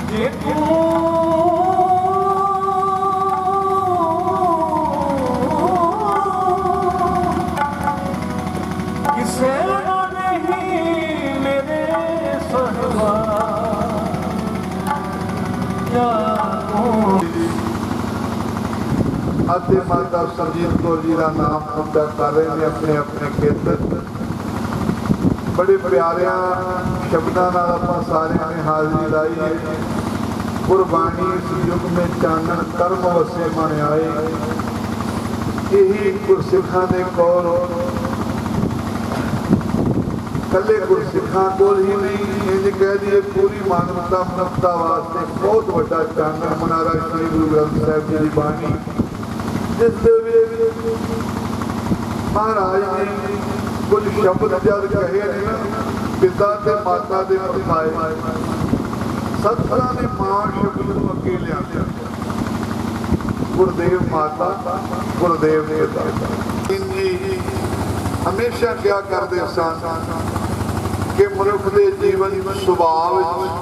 ਜੇ ਤੂੰ ਕਿਸੇ ਦਾ ਨਹੀਂ ਮੇਰੇ ਸਹਵਾ ਅਤੇ ਮਾਤਾ ਸਰਜੀਤ ਕੌਰ ਜੀ ਦਾ ਨਾਮ ਉੱਚਾ ਕਰ ਰਹੇ ਨੇ ਆਪਣੇ ਆਪਣੇ ਖੇਤਰ। ਬੜੇ ਪਿਆਰਿਆਂ ਸ਼ਬਦਾਂ ਨਾਲ ਆਪਾਂ ਸਾਰਿਆਂ ਨੇ ਹਾਜ਼ਰੀ ਲਾਈ ਹੈ। ਗੁਰਬਾਣੀ ਇਸ ਯੁੱਗ ਵਿੱਚ ਚਾਨਣ ਕਰਮ ਵਸੇ ਮਨ ਆਏ। ਇਹੀ ਗੁਰਸਿੱਖਾਂ ਦੇ ਕੋਲ ਕੱਲੇ ਗੁਰਸਿੱਖਾਂ ਕੋਲ ਹੀ ਨਹੀਂ, ਇੰਝ ਕਹਿ ਦਈਏ ਪੂਰੀ ਮਾਨਵਤਾ ਮਨੁੱਖਤਾ ਵਾਸਤੇ ਬਹੁਤ ਵੱਡਾ ਚਾਨਣ ਮਨਾਰਾ ਸ਼੍ਰੀ ਗੁਰੂ ਗ੍ਰੰਥ ਸਾਹਿਬ ਜੀ ਦੀ ਬਾਣੀ, ਜਿਸ ਦੇ ਵਿੱਚ ਮਹਾਰਾਜ ਨੇ ਕੁਝ ਸ਼ਬਦ ਜਦ ਕਹੇ ਨੇ ਨਾ, ਪਿਤਾ ਤੇ ਮਾਤਾ ਦੇ ਪਰਮਾਏ ਸਤਿਗੁਰਾਂ ਨੇ ਮਾਂ ਸ਼ਬਦ ਨੂੰ ਅੱਗੇ ਲਿਆਂਦਾ। ਗੁਰਦੇਵ ਮਾਤਾ, ਗੁਰਦੇਵ ਪਿਤਾ ਜੀ ਹਮੇਸ਼ਾ ਕਿਹਾ ਕਰਦੇ ਸਨ ਕਿ ਮਨੁੱਖ ਦੇ ਜੀਵਨ ਸੁਭਾਅ ਵਿੱਚ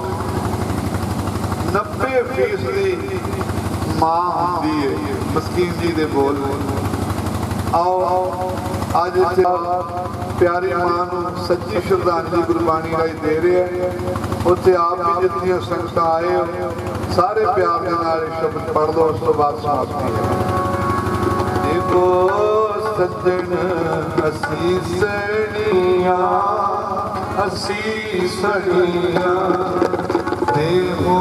90% ਮਾਂ ਹੁੰਦੀ ਹੈ। ਮਸਕੀਨ ਜੀ ਦੇ ਬੋਲ ਆਓ ਅੱਜ ਇੱਥੇ ਪਿਆਰੀ ਮਾਂ ਨੂੰ ਸੱਚੀ ਸ਼ਰਧਾਂਜਲੀ ਗੁਰਬਾਣੀ ਰਾਹੀਂ ਦੇ ਰਹੇ ਹੈ। ਉੱਥੇ ਆਪ ਵੀ ਜਿਤਨੀਆਂ ਸੰਗਤਾਂ ਆਏ ਹੋ ਸਾਰੇ ਪਿਆਰ ਦੇ ਨਾਲ ਇਹ ਸ਼ਬਦ ਪੜ੍ਹ ਲਓ, ਉਸ ਤੋਂ ਬਾਅਦ ਸਮਾਪਤੀ ਹੈ। ਦੇਖੋ ਸੱਜਣ ਅਸੀਂ ਸੜੀਆਂ, ਅਸੀਂ ਸੜੀਆਂ, ਦੇਖੋ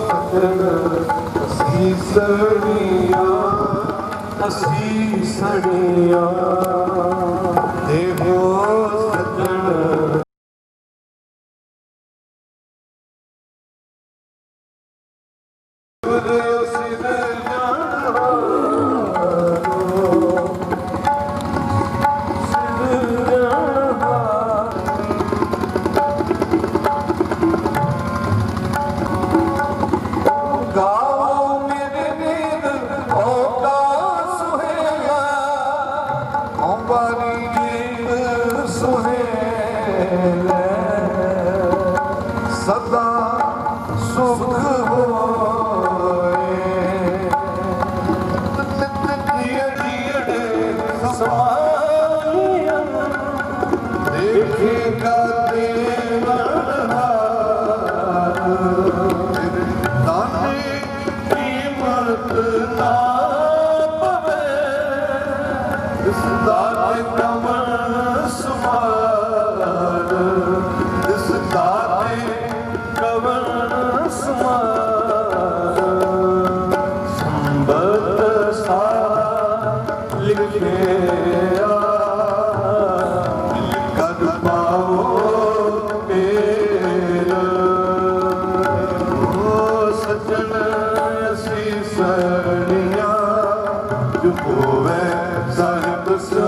ਸੱਜਣ ਅਸੀਂ ਸੜੀਆਂ, ਅਸੀਂ ਸੜੀਆਂ, ਦੇਖੋ ਸੱਜਣ ਸਦਾ ਸੁਖ ਹੋਏ, ਨਿਤ ਜੀੜੇ ਸਮਾਈਆਂ, ਦੇਖੇਗਾ ਦੇਵਨ ਹਾਰ, ਦਾਨੇ ਕੀਮਤ ਨਾ ਪਵੇ, ਇਸ ਦਾਤੇ ਕਮਲ ਸਮਾਰ, ਇਸ ਦਾਤੇ ਕਵਨ ਸਮਾਰ, ਸੰਬਤ ਸਾਰਾ ਲਿਖਿਆ, ਕਦ ਪਾਓ ਮੇਲ, ਓ ਸੱਜਣ ਅਸੀਂ ਸੜੀਆਂ, ਜੋ ਹੋਵੇ ਸਾਹਿਬ ਸੋ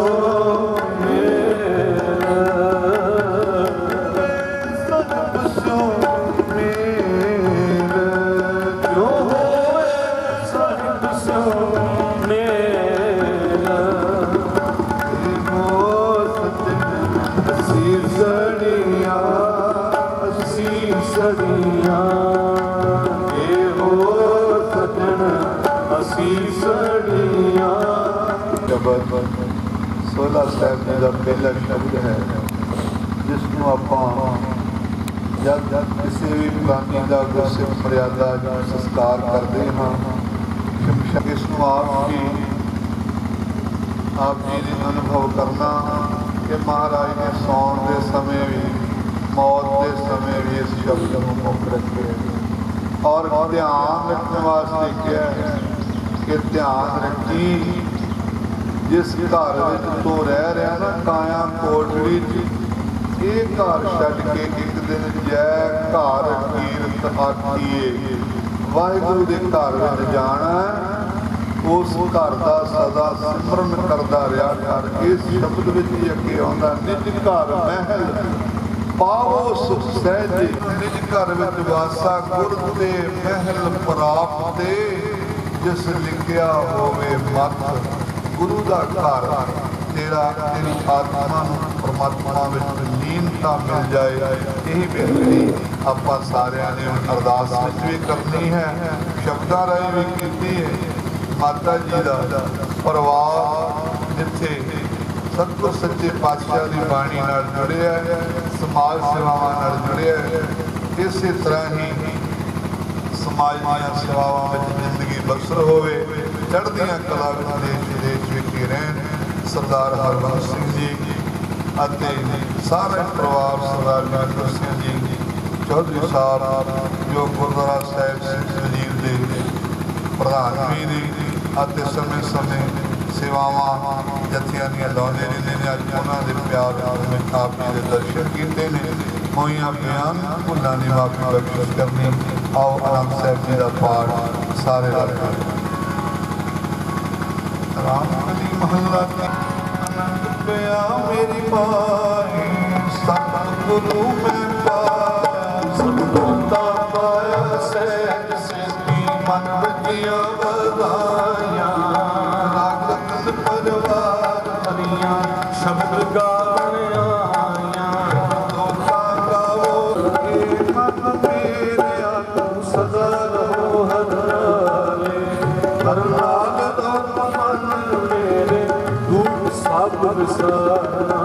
ਸੋਲਾ ਸਾਹਿਬ ਜੀ ਦਾ ਪਹਿਲਾ ਸ਼ਬਦ ਹੈ, ਜਿਸ ਨੂੰ ਆਪਾਂ ਜਦ ਕਿਸੇ ਵੀ ਪ੍ਰਾਣੀ ਦਾ ਗੁਰਸਿੱਖ ਮਰਿਆਦਾ ਸੰਸਕਾਰ ਕਰਦੇ ਹਾਂ, ਇਸ ਨੂੰ ਆਪ ਜੀ ਨੇ ਅਨੁਭਵ ਕਰਨਾ ਕਿ ਮਹਾਰਾਜ ਨੇ ਸੌਣ ਦੇ ਸਮੇਂ ਵੀ, ਮੌਤ ਦੇ ਸਮੇਂ ਵੀ ਇਸ ਸ਼ਬਦ ਨੂੰ ਮੁੱਖ ਰੱਖੇ ਔਰ ਧਿਆਨ ਰੱਖਣ ਵਾਸਤੇ ਕਿਹਾ ਹੈ ਕਿ ਧਿਆਨ ਰੱਖੀ, ਜਿਸ ਘਰ ਵਿੱਚ ਤੂੰ ਰਹਿ ਰਿਹਾ ਨਾ ਕਾਇਆ ਕੋਟੜੀ 'ਚ, ਇਹ ਘਰ ਛੱਡ ਕੇ ਇੱਕ ਦਿਨ ਜੈ ਘਰ ਕੀਰਤ ਆਖੀਏ, ਵਾਹਿਗੁਰੂ ਦੇ ਘਰ ਵਿੱਚ ਜਾਣਾ, ਉਸ ਘਰ ਦਾ ਸਦਾ ਸਿਮਰਨ ਕਰਦਾ ਰਿਹਾ ਕਰ। ਇਸ ਸ਼ਬਦ ਵਿੱਚ ਹੀ ਅੱਗੇ ਆਉਂਦਾ, ਨਿਜ ਘਰ ਮਹਿਲ ਪਾਵੋ ਸੁਖ ਸਹਿਜੇ, ਨਿਜ ਘਰ ਵਿੱਚ ਵਾਸਾ ਗੁਰ ਤੇ ਮਹਿਲ ਪ੍ਰਾਪਤੇ, ਜਿਸ ਲਿਖਿਆ ਹੋਵੇ ਮਤ। ਗੁਰੂ ਦਾ ਘਰ ਤੇਰੀ ਆਤਮਾ ਨੂੰ ਪਰਮਾਤਮਾ ਵਿੱਚ ਲੀਨਤਾ ਮਿਲ ਜਾਏ, ਇਹ ਬੇਨਤੀ ਆਪਾਂ ਸਾਰਿਆਂ ਨੇ ਅਰਦਾਸ ਵਿੱਚ ਵੀ ਕਰਨੀ ਹੈ, ਸ਼ਬਦਾਂ ਰਾਹੀਂ ਵੀ ਕੀਤੀ ਹੈ। ਮਾਤਾ ਜੀ ਦਾ ਪਰਿਵਾਰ ਜਿੱਥੇ ਸਤਿਗੁਰ ਸੱਚੇ ਪਾਤਸ਼ਾਹ ਦੀ ਬਾਣੀ ਨਾਲ ਜੁੜਿਆ ਹੈ, ਸਮਾਜ ਸੇਵਾਵਾਂ ਨਾਲ ਜੁੜਿਆ ਹੈ, ਇਸੇ ਤਰ੍ਹਾਂ ਹੀ ਸਮਾਜ ਦੀਆਂ ਸੇਵਾਵਾਂ ਵਿੱਚ ਜ਼ਿੰਦਗੀ ਬਸਰ ਹੋਵੇ, ਚੜ੍ਹਦੀਆਂ ਕਲਾ ਵਿੱਚ ਦੇਸ਼ ਵਿਦੇਸ਼ ਵਿਖੇ ਰਹਿਣ। ਸਰਦਾਰ ਹਰਬੰਸ ਸਿੰਘ ਜੀ ਅਤੇ ਸਾਰੇ ਪਰਿਵਾਰ ਸਰਦਾਰ ਜਗਤ ਸਿੰਘ ਜੀ ਚੌਧਰੀ ਸਾਹਿਬ ਜੋ ਗੁਰਦੁਆਰਾ ਸਾਹਿਬ ਸਿੰਘ ਵਜ਼ੀਰ ਦੇ ਪ੍ਰਧਾਨ ਵੀ ਨੇ ਅਤੇ ਸਮੇਂ ਸਮੇਂ ਸੇਵਾਵਾਂ ਜਥਿਆਂ ਦੀਆਂ ਲਾਉਂਦੇ ਰਹਿੰਦੇ ਨੇ। ਅੱਜ ਉਹਨਾਂ ਦੇ ਪਿਆਰ ਵਿੱਚ ਆਪ ਜੀ ਦੇ ਦਰਸ਼ਨ ਕੀਤੇ ਨੇ। ਹੋਈਆਂ ਬਿਆਨ ਭੁੱਲਾਂ ਦੀ ਮਾਫੀ ਬਖਸ਼ਿਸ਼ ਕਰਨੀ। ਆਓ ਆਨੰਦ ਸਾਹਿਬ ਜੀ ਦਾ ਪਾਠ ਸਾਰੇ ਰਲ ਕੇ ਰਾਮ ਕਲੀ ਮਹੱਲਾ ਆਨੰਦ ਪਿਆ ਮੇਰੀ ਮਾਈ ਸਤਿਗੁਰੂ ਮੈਂ ਪਾਇਆ, ਸਤਿਗੁਰਤਾ ਪਾਇਆ ਸਹਿਜ ਸਿੱਧੀ ਮਨ ਵਜੀਆਂ ਵਧਾਈਆਂ, ਰਾਗਤ ਪਰਵਾਰ ਹਰੀਆਂ ਸ਼ਬਦ ਗਾਵਣ ਆਈਆਂ, ਲੋਕਾਂ ਗਾਵੋ ਇਹ ਮਨ ਮੇਰਿਆ ਤੂੰ ਸਦਾ ਰਹੋ ਹਰ ਨਾਲੇ, ਹਰ ਨਾਲ ਦੋਤ ਮਨ ਮੇਰੇ ਦੂਤ ਸਭ ਵਿਸਾਰਨਾ,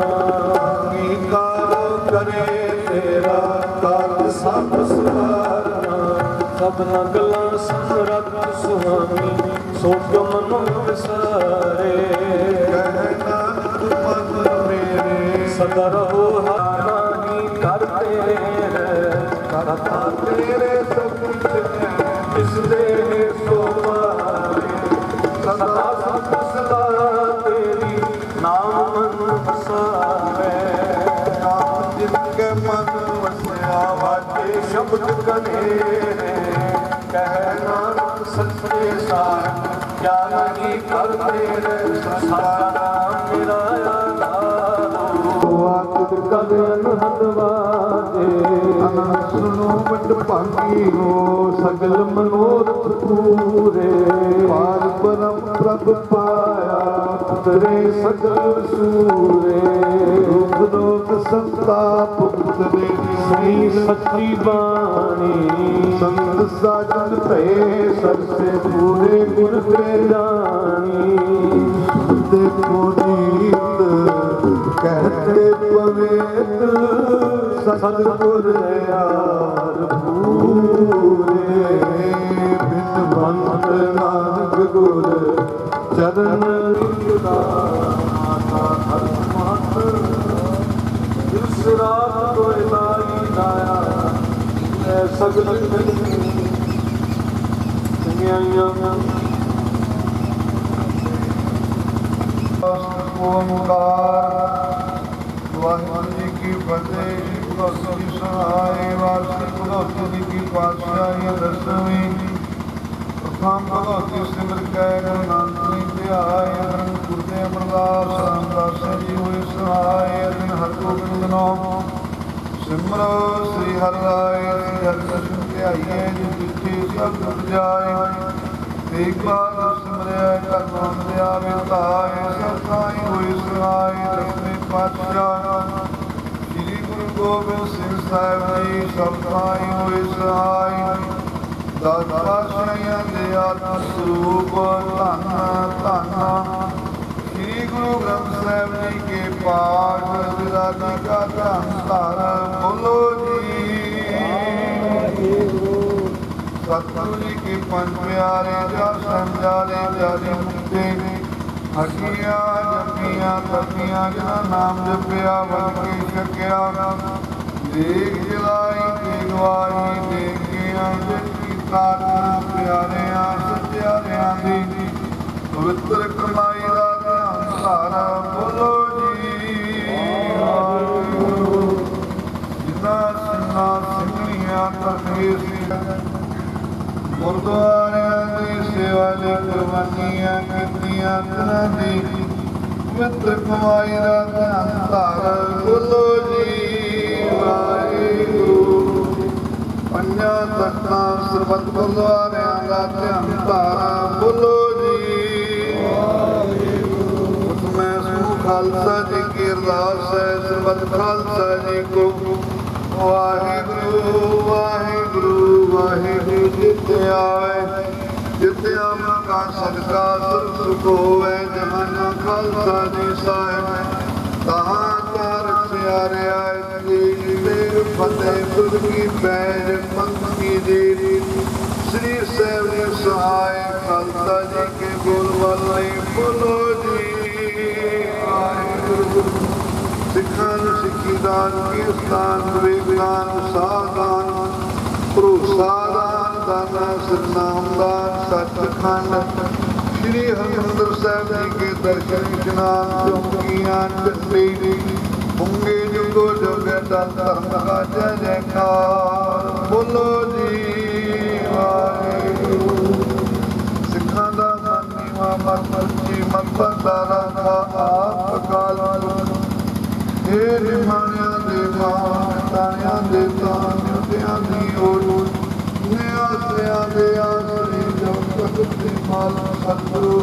ਕੀ ਕਾਰੋ ਕਰੇ ਤੇਰਾ ਕਾਜ ਸਭ ਸਵਾਰਨਾ, ਸਭਨਾ ਗੱਲਾਂ ਸਮਰੱਥ ਸੁਹਾਮੀ ਸੋਚ ਮਨੋ ਵਿਸਾਰੇ, ਕਹਿ ਨਾਨਕ ਮਨ ਮੇਰੇ ਸਦਾ ਰਹੋ ਹਾਨੀ ਕਰਤੇ ਕਰਤਾ ਤੇਰੇ ਸਭ ਕੁਛ ਹੈ ਇਸ ਦੇ ਸੋਵਾਰੇ, ਸਦਾ ਸਤ ਸਦਾ ਤੇਰੀ ਨਾਮ ਮਨ ਵਸਾਵੇ, ਨਾਮ ਜਿਨ ਕੇ ਮਨ ਵਸਿਆ ਵਾਜੇ ਸ਼ਬਦ ਕਨੇਰੇ, ਕਹਿ ਨਾਨਕ ਸੱਚੇ ਸਾਹਿਬ ਕਿਆ ਨਹੀਂ ਕਰਦੇ ਰੇ, ਸਾਡਾ ਨਾਮ ਮੇਰਾ ਆਧਾਰ, ਆਤਿਤ ਕਦ ਅਨਹਦ ਵਾਜੇ, ਅਨੰਦ ਸੁਣੋ ਵੱਡ ਭਾਗੀ ਹੋ ਸਗਲ ਮਨੋਰਥ ਪੂਰੇ, ਪਾਰ ਬ੍ਰਹਮ ਪ੍ਰਭ ਪਾਇਆ ਪੁੱਤਰੇ ਸਗਲ ਸੂਰੇ, ਰੂਪ ਲੋਕ ਸੰਤਾਪ ਪੁੱਤਰੇ ਸ੍ਰੀ ਸੱਚੀ ਬਾਣੀ, ਸੰਤ ਸਾਜਨ ਭਏ ਸਰਸੇ ਪੂਰੇ ਗੁਰ ਤੇ ਜਾਣੀ, ਦੇਖੋ ਨੀਤ ਕਹਿਤੇ ਪਵੇਤ ਸਤਿਗੁਰ ਯਾਰ ਪੂਰੇ, ਬਿਨ ਬੰਤ ਨਾਨਕ ਗੁਰ ਚਰਨ ਲਿਖਦਾ ਮਾਤਾ ਹਰ ਮਾਤ, ਜਿਸ ਰਾਤ ਕੋਈ ਲਾਈ ਲਾਇਆ ਐ ਸਗਲ ਚੰਗਿਆਈਆਂ, ਓਮਕਾਰ ਵਾਹਿਗੁਰੂ ਜੀ ਕੀ ਫਤਿਹ। ਭਗਤੀ ਸਹਾਇ ਵਾਸੀ ਭਗਤੀ ਜੀ ਕੀ ਪਾਤਸ਼ਾਹੀ ਦਸਵੀਂ, ਪ੍ਰਥਮ ਭਗਤੀ ਸਿਮਰ ਕੈ ਗੁਰੂ ਨਾਨਕ ਧਿਆਏ, ਗੁਰਦੇ ਅਮਰਦਾਸ ਰਾਮਦਾਸ ਜੀ ਹੋਏ ਸਹਾਇ, ਅਨ ਹਰਗੋਬਿੰਦ ਨਾਮ ਸਿਮਰੋ ਸ੍ਰੀ ਹਰਿ ਰਾਏ, ਸ੍ਰੀ ਹਰਿ ਕ੍ਰਿਸ਼ਨ ਧਿਆਈਏ ਜਿ ਜਿੱਥੇ ਸਭ ਜੁੜ ਜਾਏ, ਇੱਕ ਬਾਰ ਸਿਮਰਿਆ ਕਰਮ ਅੰਦਿਆ ਵਿਤਾਏ, ਸਤਾਈ ਹੋਈ ਸਹਾਇ ਦਸਵੇਂ ਪਾਤਸ਼ਾਹ ਸ੍ਰੀ ਗੁਰੂ ਗੋਬਿੰਦ ਸਿੰਘ ਸਾਹਿਬ ਜੀ, ਸਤਾਈ ਹੋਈ ਸਹਾਇ ਦਸ ਪਾਤਸ਼ਾਹੀਆਂ ਦੇ ਆਤਮ ਸਰੂਪ ਧੰਨ ਧੰਨ ਸ੍ਰੀ ਗੁਰੂ ਗ੍ਰੰਥ ਸਾਹਿਬ ਜੀ ਕੇ ਪਾਠ ਵਿਦਾਤੀ ਕਾ ਧੰਨ ਧੰਨ ਬੋਲੋ ਜੀ। ਸਤਿਗੁਰੂ ਜੀ ਕੇ ਪੰਜ ਪਿਆਰੇ ਜਾ ਸੰਜਾਲੇ ਜਾਰੀ ਮੁਕਤੇ, ਹੱਡੀਆਂ ਜੱਪੀਆਂ ਤਪੀਆਂ ਜਿਨ੍ਹਾਂ ਨਾਮ ਜਪਿਆ ਬਨ ਕੇ ਛਕਿਆ, ਦੇਖ ਜਲਾਈ ਤੇ ਗਵਾਈ ਦੇਖ ਕੇ ਅੰਜਨ ਕੀਤਾ ਪਿਆਰਿਆਂ ਸੱਚਿਆਰਿਆਂ ਦੀ ਪਵਿੱਤਰ ਕਮਾਈ ਦਾ ਧਿਆਨ ਧਾਰਾ ਬੋਲੋ ਜੀ। ਜਿਨ੍ਹਾਂ ਸਿੰਘਾਂ ਸਿੰਘਣੀਆਂ ਤਖੇ ਸੀ ਗੁਰਦੁਆਰਿਆਂ ਦੀ ਸੇਵਾ ਲਈ ਕੁਰਬਾਨੀਆਂ ਕੀਤੀਆਂ ਤਰ੍ਹਾਂ ਦੀ ਪਵਿੱਤਰ ਕਮਾਈ ਦਾ ਧਿਆਨ ਧਾਰਾ ਬੋਲੋ ਜੀ। ਵਾਹਿਗੁਰੂ ਪੰਜਾਂ ਤਖਤਾਂ ਸਰਬੱਤ ਗੁਰਦੁਆਰਿਆਂ ਦਾ ਧਿਆਨ ਧਾਰਾ ਬੋਲੋ ਜੀ। ਵਾਹਿਗੁਰੂ ਮੈਂ ਸਮੂਹ ਖਾਲਸਾ ਜੀ ਕੀਰਤ अरदास है सरबत खालसा जी को। वाहिगुरु वाहिगुरु वाहिगुरु जिते आवे जिते अमन का सदका सब सुख होवे। जहाना खालसा जी साहिब तहाँ तार प्यारे आए जी देव फतेह खुद की बैज पंथ की देरी श्री सेवनी सहाय खालसा जी के बोल वाले बोलो जी। सिखा सिखी दान कीर्तन विवेकान साधान भरोसा दान दाना सतनाम दान सचखंड श्री हरिमंदिर साहब जी के दर्शन स्नान चौकियां चंडी होंगे जुगो जोगे धर्म का जय जयकार बोलो जी। सिखा दा नीवा मत मर्जी मत बंदारा का आप अकाल हे निमाणिया दे मान ताणिया दे तान युद्धिया दी ओर नियासिया दे आसरी जब तक दी माल सतगुरु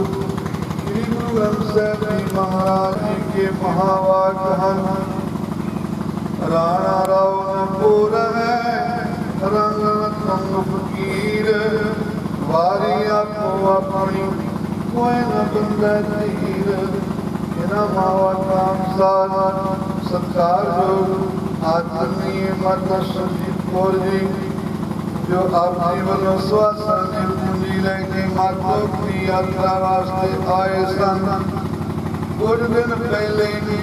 श्री गुरु ग्रंथ साहिब जी महाराज जी के महावाक्य राणा राव नपुर है रंग संग फकीर वारी आपो अपनी कोई न बंदा तीर इना मावा काम साथ सत्कार योग आदरणीय माता सुरजीत कौर जी जो आप जीवन स्वास्थ्य की पूंजी लेके माता की यात्रा वास्ते आए सन। कुछ दिन पहले ही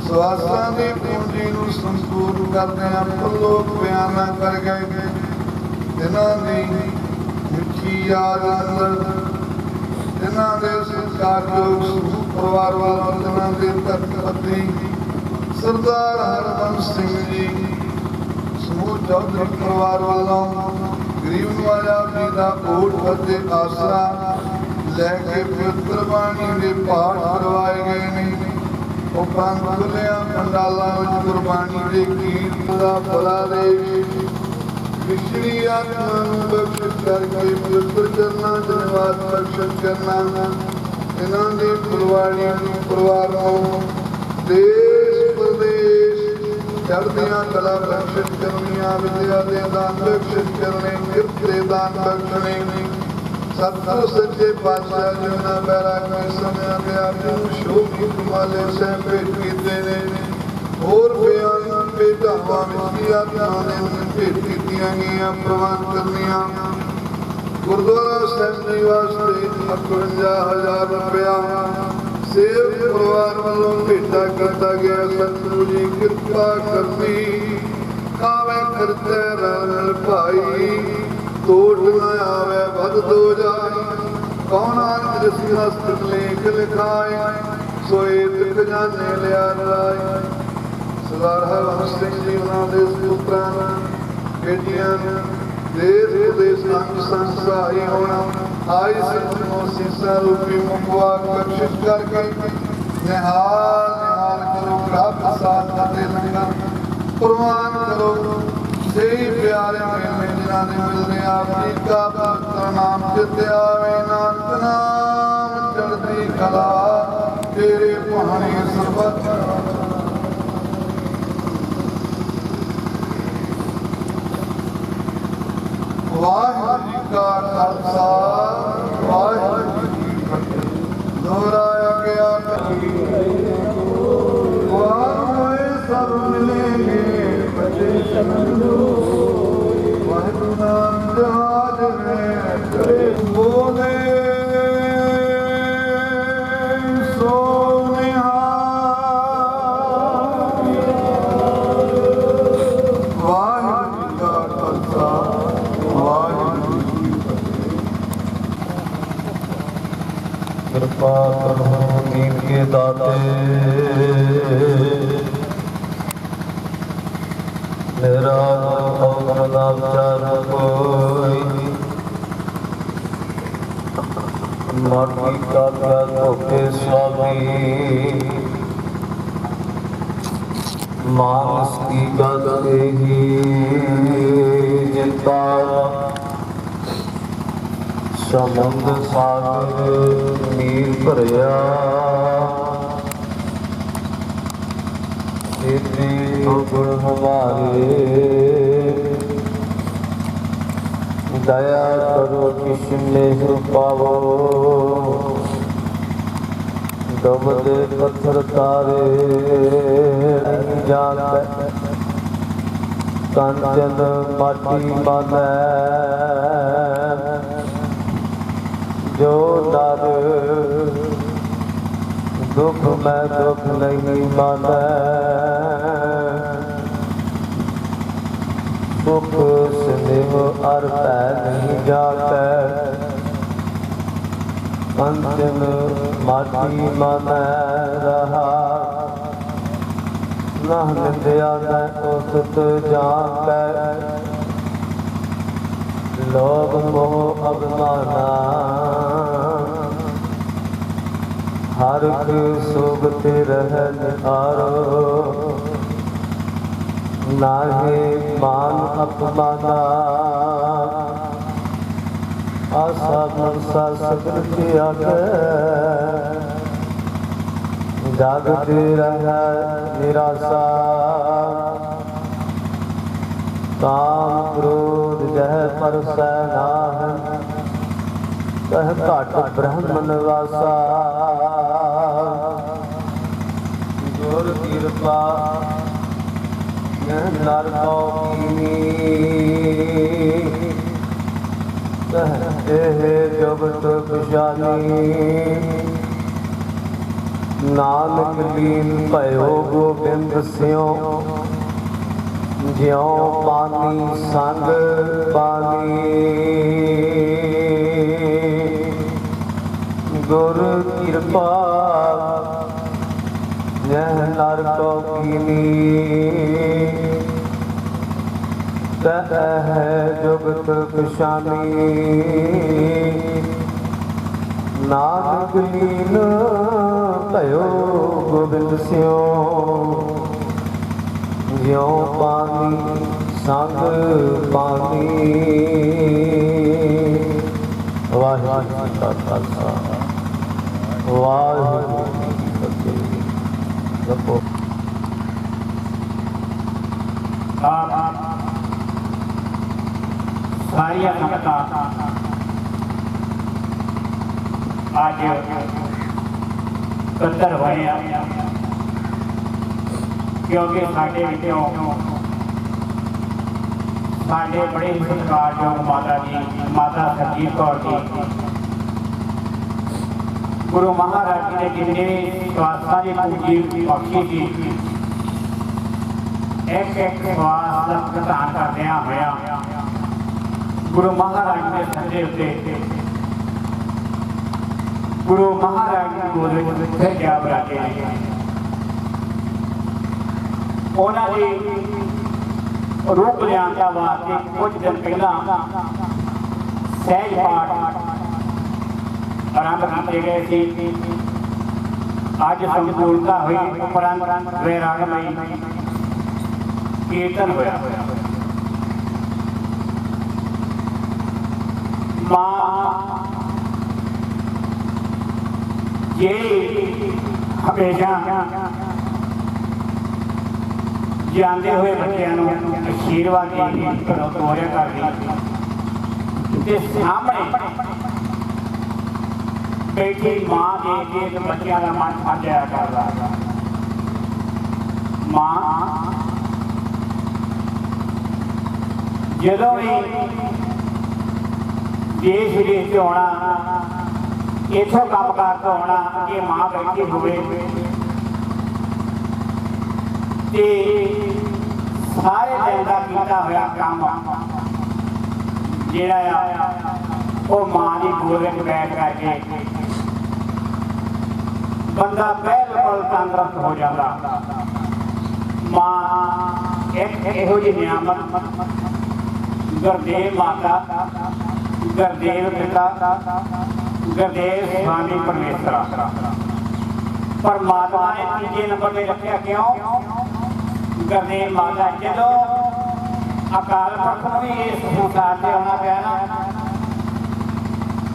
स्वास्थ्य की पूंजी को संपूर्ण करने लोग बयाना कर गए। जिन्हों की मिठी याद जिन्हों के संस्कार योग समूह परिवार वालों जिन्हों के तत्पति सरदार हरबंस सिंह जी समूह चौधरी परिवार वालों गरीब नवाजा जी का ओट फते आसरा लैके पवित्र बाणी के पाठ करवाए गए हैं। उपरांत खुलिया पंडालों में गुरबाणी के गीत का भला दे पिछली आत्मा बख्शिश करके पवित्र करना धन्यवाद बख्शिश करना। इन्होंने फुलवाड़ी परिवारों देश प्रदेश चढ़दियाँ कला बख्शिश करनिया विद्या दे दान बख्शिश करने किरत दे दान बख्शने सतगुरु सच्चे पातशाह जी ने बैराग में समय पे अर्जुन शोक की कमाले से पेट कीते ने और बयान बेटा वामिकी आत्मा ने पेट कीतियां गईयां प्रवान करनिया। गुरुद्वारा साहिब जी वास्ते 58,000 रुपया सेव परिवार वालों भेटा करता गया। सतगुरु जी कृपा करनी आवे करते रल भाई तोड़ न आवे बद दो जाए कौन जिस हस्त लेख लिखाए सोए खजाने लिया लाए। सरदार हरबंस सिंह जी उन्होंने पुत्रां बेटियां देश विदेश अंग संग सहाय होना आई सतनों सीसा रूपी मुखवा बख्शिश करके निहाल निहाल करो प्राप्त साथ खाते लंगर कुर्बान करो। सही प्यारे मेले जिन्होंने मिलने आपकी का पवित्र नाम चिते आवे नानक नाम चढ़ती कला तेरे पहाड़ी सरबत। वाहिगुरू जी का खालसा वाहिगुरू जी की फतेह। दोहराया गया वाहे सब मिलेंगे बचे समझो वाहिगुरू नाम जहाज में चले बोले सो कृपा करो दीन के दाते मेरा चार कोई माटी का क्या धोखे स्वामी मानस की गल ही जिता समुंद सागर नीर भरिया इतनी हो गुण हमारे, दया करो किसने पावो, दबदे पत्थर तारे जाके, कंचन माटी माने, जो नर दुख में दुख नहीं माने, सुख स्नेह अर पै नहीं जाते, कंचन माटी माने रहा, न निंदिया न उसत जाके, लोभ मोह अभिमाना, हर सुगति रहन आरो, नाहे मान अपमाना, आशा मनसा सकृति आगे, जागती रह निराशा, काम क्रोध जह परसै नाहन, कह घट ब्रह्मन वासा, गुर कृपा नर को कह जगत खुशानी, नानक लीन भयो गोबिंद स्यों, ज्यों पानी संग पानी, गुर कृपा यह नर को कीनी, कह जुगत कुशानी, नानक लीन भयो गोबिंद स्यों, ज्यों पानी संग पानी। वाहिगुरू जी का खालसा, वाहिगुरू जी की फतेह। जपो। सारिया संगतां आज इकट्ठे होए हैं, क्योंकि साडे विचों साडे बड़े सत्कारयोग माता जी, माता सरजीत कौर जी, गुरु महाराज जी ने जिन्ने स्वास्थ्य की पूंजी बख्शी थी, एक एक स्वास का प्रदान करदिया होया गुरु महाराज के संदे उत्ते गुरु महाराज की गोद में फिर क्या बुलाते हैं। उन्होंने रूप लिया वास्ते कुछ दिन पहला सहज पाठ आरंभ किए गए थे। अज संपूर्णता हुई, उपरंत वैरागमई कीर्तन होया। मां ये हमेशा जानते हुए बच्चों आशीर्वाद तोड़िया करती सामने बैठी मां देख के बच्चों का मन फट जाया कर रहा। मां जदों भी देश विदेश से आना, इथों काम कार तो आना, अगे मां बैठी हुए ते सारे दिन का किया हुआ काम जिहड़ा वो मां की गोद में बैठ करके बंदा बिल्कुल तंदुरुस्त हो जाता। मां एक इहो जी नियामत गुरदेव माता, गुरदेव पिता, गुरदेव स्वामी परमेश्वरा परमात्मा ने तीजे नंबर में रखा। क्यों? गुरदेव माता जो अकाल पुरख भी इस संसार से आना पाया ना,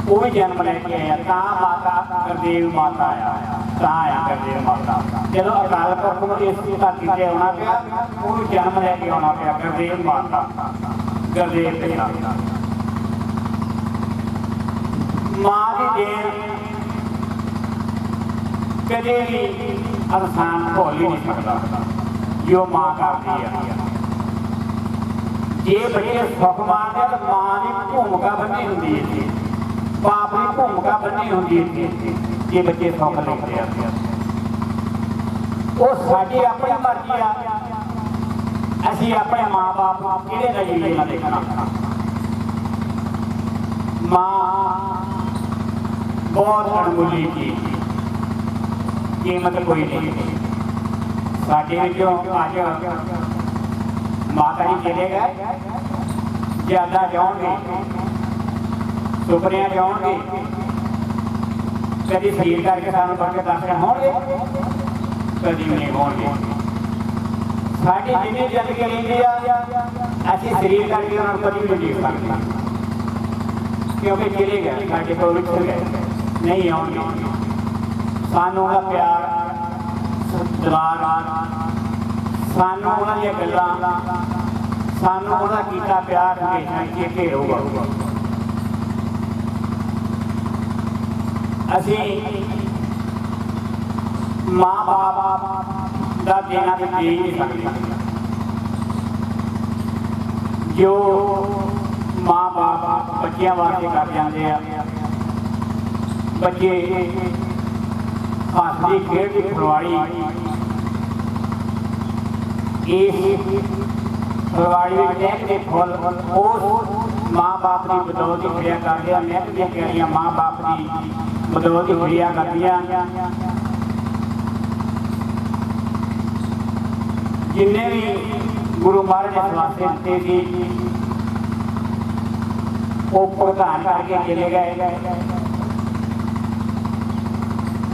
ਉਹ ਵੀ ਜਨਮ ਲੈ ਕੇ ਆਇਆ ਤਾਂ ਮਾਤਾ ਗੁਰਦੇਵ ਮਾਤਾ ਆਇਆ ਤਾਂ ਆਇਆ ਗੁਰਦੇਵ ਮਾਤਾ ਜਦੋਂ ਅਕਾਲ ਪੁਰਖ ਨੂੰ ਇਸ ਧਰਤੀ ਤੇ ਆਉਣਾ ਪਿਆ ਉਹ ਵੀ ਜਨਮ ਲੈ ਕੇ ਆਉਣਾ ਪਿਆ ਗੁਰਦੇਵ ਮਾਤਾ ਗੁਰਦੇਵ ਪਿਤਾ ਮਾਂ ਦੀ ਦੇਣ ਕਦੇ ਵੀ ਇਨਸਾਨ ਭੁੱਲ ਹੀ ਨਹੀਂ ਸਕਦਾ ਜੋ ਮਾਂ ਕਰਦੀ ਹੈ ਜੇ ਬੱਚੇ ਸੁੱਖ ਮਾਣਦੇ ਤਾਂ ਮਾਂ ਦੀ ਭੂਮਿਕਾ ਬੰਨੀ ਹੁੰਦੀ ਹੈ ਬਾਪ ਦੀ ਭੂਮਿਕਾ ਬੰਨੀ ਹੁੰਦੀ ਹੈ ਜੇ ਬੱਚੇ ਸੁੱਖ ਲੈਂਦੇ ਆ ਉਹ ਸਾਡੀ ਆਪਣੀ ਮਰਜ਼ੀ ਆ ਅਸੀਂ ਆਪਣੇ ਮਾਂ-ਬਾਪ ਨੂੰ ਕਿਹੜੇ ਨਜ਼ਰੀਏ ਨਾਲ ਦੇਖਣਾ ਮਾਂ ਬਹੁਤ ਅਣਮੁੱਲੀ ਚੀਜ਼ ਕੀਮਤ ਕੋਈ ਨਹੀਂ ਸਾਡੇ ਵਿੱਚੋਂ ਅੱਜ ਮਾਤਾ ਜੀ ਚਲੇ ਗਏ ਜ਼ਿਆਦਾ ਜਾਣਗੇ ਸੁਪਨਿਆਂ ਜਾਣਗੇ ਕਦੀ ਸਰੀਰ ਕਰਕੇ ਸਾਨੂੰ ਬਣ ਕੇ ਦੱਸਦੇ ਹੋਣਗੇ ਕਦੀ ਵੀ ਨਹੀਂ ਹੋਣਗੇ ਸਾਡੀ ਜਿੰਨੀ ਜ਼ਿੰਦਗੀ ਰਹਿੰਦੀ ਆ ਅਸੀਂ ਸਰੀਰ ਕਰਕੇ ਉਹਨਾਂ ਨੂੰ ਕਦੀ ਵੀ ਨਹੀਂ ਦੇਖ ਸਕਦੇ ਕਿਉਂਕਿ ਚਲੇ ਗਏ ਸਾਡੇ ਕੋਲ ਵਿਛੜ ਗਏ ਨਹੀਂ ਆਉਣਗੇ ਸਾਨੂੰ ਉਹਦਾ ਪਿਆਰ ਦੁਲਾਰ ਸਾਨੂੰ ਉਹਨਾਂ ਦੀਆਂ ਗੱਲਾਂ ਸਾਨੂੰ ਉਹਦਾ ਕੀਤਾ ਪਿਆਰ ਹਮੇਸ਼ਾ ਚੇਤੇ ਰਹੂਗਾ ਅਸੀਂ ਮਾਂ-ਬਾਪ ਦਾ ਦੇਣਾ ਤੇ ਦੇ ਨਹੀਂ ਸਕਦੇ ਜੋ ਮਾਂ-ਬਾਪ ਬੱਚਿਆਂ ਵਾਸਤੇ ਕਰ ਜਾਂਦੇ ਆ ਬੱਚੇ ਹੱਸਦੀ ਖੇਡਦੀ ਫੁਲਵਾੜੀ ਇਸ ਫੁਲਵਾੜੀ ਵਿੱਚ ਦੇਖਦੇ ਫੁੱਲ ਉਸ ਮਾਂ-ਬਾਪ ਦੀ ਬਦੌਲਤ ਹੀ ਖੜਿਆ ਕਰਦੇ ਆ ਮਹਿਕਦੀਆਂ ਕਿਹੜੀਆਂ ਮਾਂ-ਬਾਪ ਦੀ ਬਦੌਲਤ ਹੀ ਖੜਿਆ ਕਰਦੀਆਂ ਜਿੰਨੇ ਵੀ ਗੁਰੂ ਮਹਾਰਾਜ ਨੇ ਸਵਾਸੇ ਦਿੱਤੇ ਸੀ ਉਹ ਪ੍ਰਧਾਨ ਕਰਕੇ ਚਲੇ ਗਏ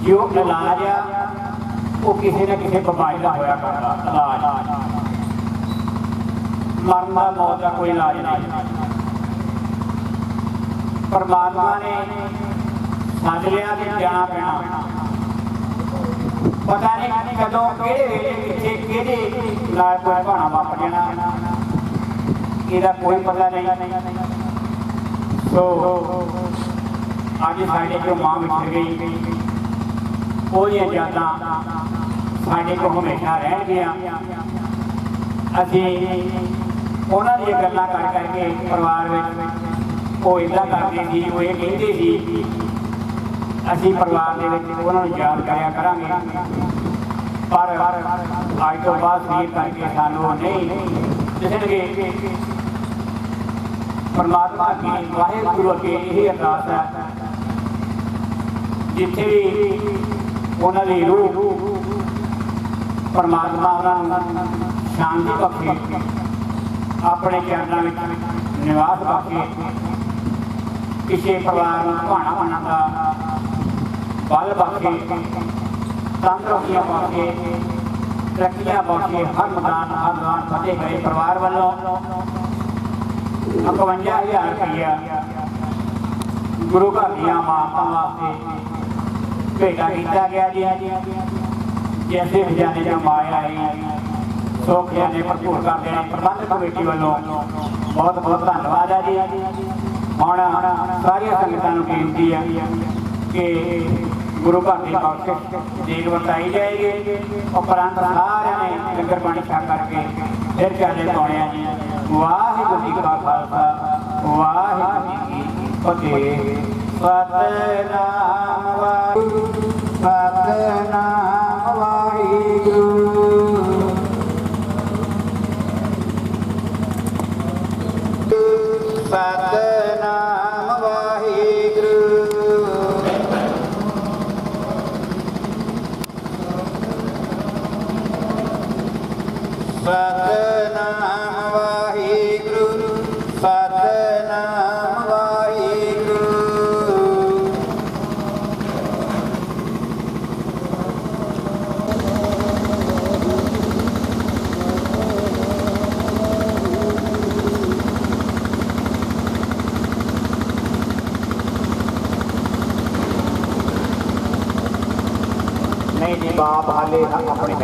ਜੋ ਇਲਾਜ ਆ ਉਹ ਕਿਸੇ ਨਾ ਕਿਸੇ ਬਿਮਾਰੀ ਦਾ ਹੋਇਆ ਕਰਦਾ ਇਲਾਜ ਮਰਨ ਦਾ ਮੌਤ ਦਾ ਕੋਈ ਇਲਾਜ ਨਹੀਂ ਪਰਮਾਤਮਾ ਨੇ ਸੱਦ ਲਿਆ ਕਿ ਜਾਣਾ ਪੈਣਾ ਪਤਾ ਨਹੀਂ ਕਦੋਂ ਕਿਹੜੇ ਵੇਲੇ ਕਿੱਥੇ ਕਿਹਦੇ ਨਾਲ ਕੋਈ ਭਾਣਾ ਵਾਪਰ ਜਾਣਾ ਇਹਦਾ ਕੋਈ ਪਤਾ ਨਹੀਂ ਸੋ ਅੱਜ ਸਾਡੇ ਜੋ ਮਾਂ ਵਿਛੜ ਗਈ ਉਹਦੀਆਂ ਯਾਦਾਂ ਸਾਡੇ ਕੋਲ ਹਮੇਸ਼ਾ ਰਹਿਣਗੀਆਂ ਅਸੀਂ ਉਹਨਾਂ ਦੀਆਂ ਗੱਲਾਂ ਕਰ ਕਰਕੇ ਪਰਿਵਾਰ ਵਿੱਚ ਉਹ ਇੱਦਾਂ ਕਰਦੇ ਸੀ ਉਹ ਇਹ ਕਹਿੰਦੇ ਸੀ ਅਸੀਂ ਪਰਿਵਾਰ ਦੇ ਵਿੱਚ ਉਹਨਾਂ ਨੂੰ ਯਾਦ ਕਰਿਆ ਕਰਾਂਗੇ ਪਰ ਅੱਜ ਤੋਂ ਬਾਅਦ ਸਰੀਰ ਕਰਕੇ ਸਾਨੂੰ ਨਹੀਂ ਦਿਸਣਗੇ ਪਰਮਾਤਮਾ ਅੱਗੇ ਵਾਹਿਗੁਰੂ ਅੱਗੇ ਇਹ ਅਰਦਾਸ ਹੈ ਜਿੱਥੇ ਵੀ ਉਹਨਾਂ ਦੀ ਰੂਹ ਪਰਮਾਤਮਾ ਉਹਨਾਂ ਨੂੰ ਸ਼ਾਂਤੀ ਬਖਸ਼ੇ ਆਪਣੇ ਚਰਨਾਂ ਵਿੱਚ ਨਿਵਾਸ ਬਖਸ਼ੇ ਕਿਸੇ ਪਰਿਵਾਰ ਨੂੰ ਭਾਣਾ ਬਣਨ ਦਾ ਬਲ ਬਖਸ਼ੇ ਤੰਦਰੁਸਤੀਆਂ ਬਖਸ਼ੇ ਤਰੱਕੀਆਂ ਬਖਸ਼ੇ ਹਰ ਮੈਦਾਨ ਫਤਿਹ ਕਰੇ ਪਰਿਵਾਰ ਵੱਲੋਂ 51,000 ਰੁਪਇਆ ਗੁਰੂ ਘਰ ਦੀਆਂ ਮਾਤਾਂ ਵਾਸਤੇ ਭੇਟਾ ਕੀਤਾ ਗਿਆ ਜੀ ਜੈਸੇ ਖਜ਼ਾਨੇ ਜਾਂ ਮਾਇਆ ਹੈ ਸੋ ਖਜ਼ਾਨੇ ਭਰਪੂਰ ਕਰਦੇ ਨੇ ਪ੍ਰਬੰਧਕ ਕਮੇਟੀ ਵੱਲੋਂ ਬਹੁਤ ਬਹੁਤ ਧੰਨਵਾਦ ਹੈ ਜੀ ਹੁਣ ਸਾਰੀਆਂ ਸੰਗਤਾਂ ਨੂੰ ਬੇਨਤੀ ਹੈ ਕਿ ਗੁਰੂ ਘਰ ਦੀ ਬਖਸ਼ਿਸ਼ ਦੇਣ ਵਰਤਾਈ ਜਾਏਗੀ ਉਪਰੰਤ ਸਾਰਿਆਂ ਨੇ ਲੰਗਰ ਪਾਣੀ ਛਕ ਕਰਕੇ ਫਿਰ ਚਾਲੇ ਪਾਉਣੇ ਆ ਜੀ ਵਾਹਿਗੁਰੂ ਜੀ ਕਾ ਖਾਲਸਾ ਵਾਹਿਗੁਰੂ ਜੀ ਕੀ ਫਤਿਹ ਸਤਿਨਾਮ ਵਾਹਿਗੁਰੂ ਸਤਿਨਾਮ ਵਾਹਿਗੁਰੂ ਸਤਿਨਾਮ ਵਾਹਿਗੁਰੂ ਸਤਿਨਾਮ ਵਾਹਿਗੁਰੂ ਸਤਿਨਾਮ ਵਾਹਿਗੁਰੂ नहीं जी बाप हाले अपने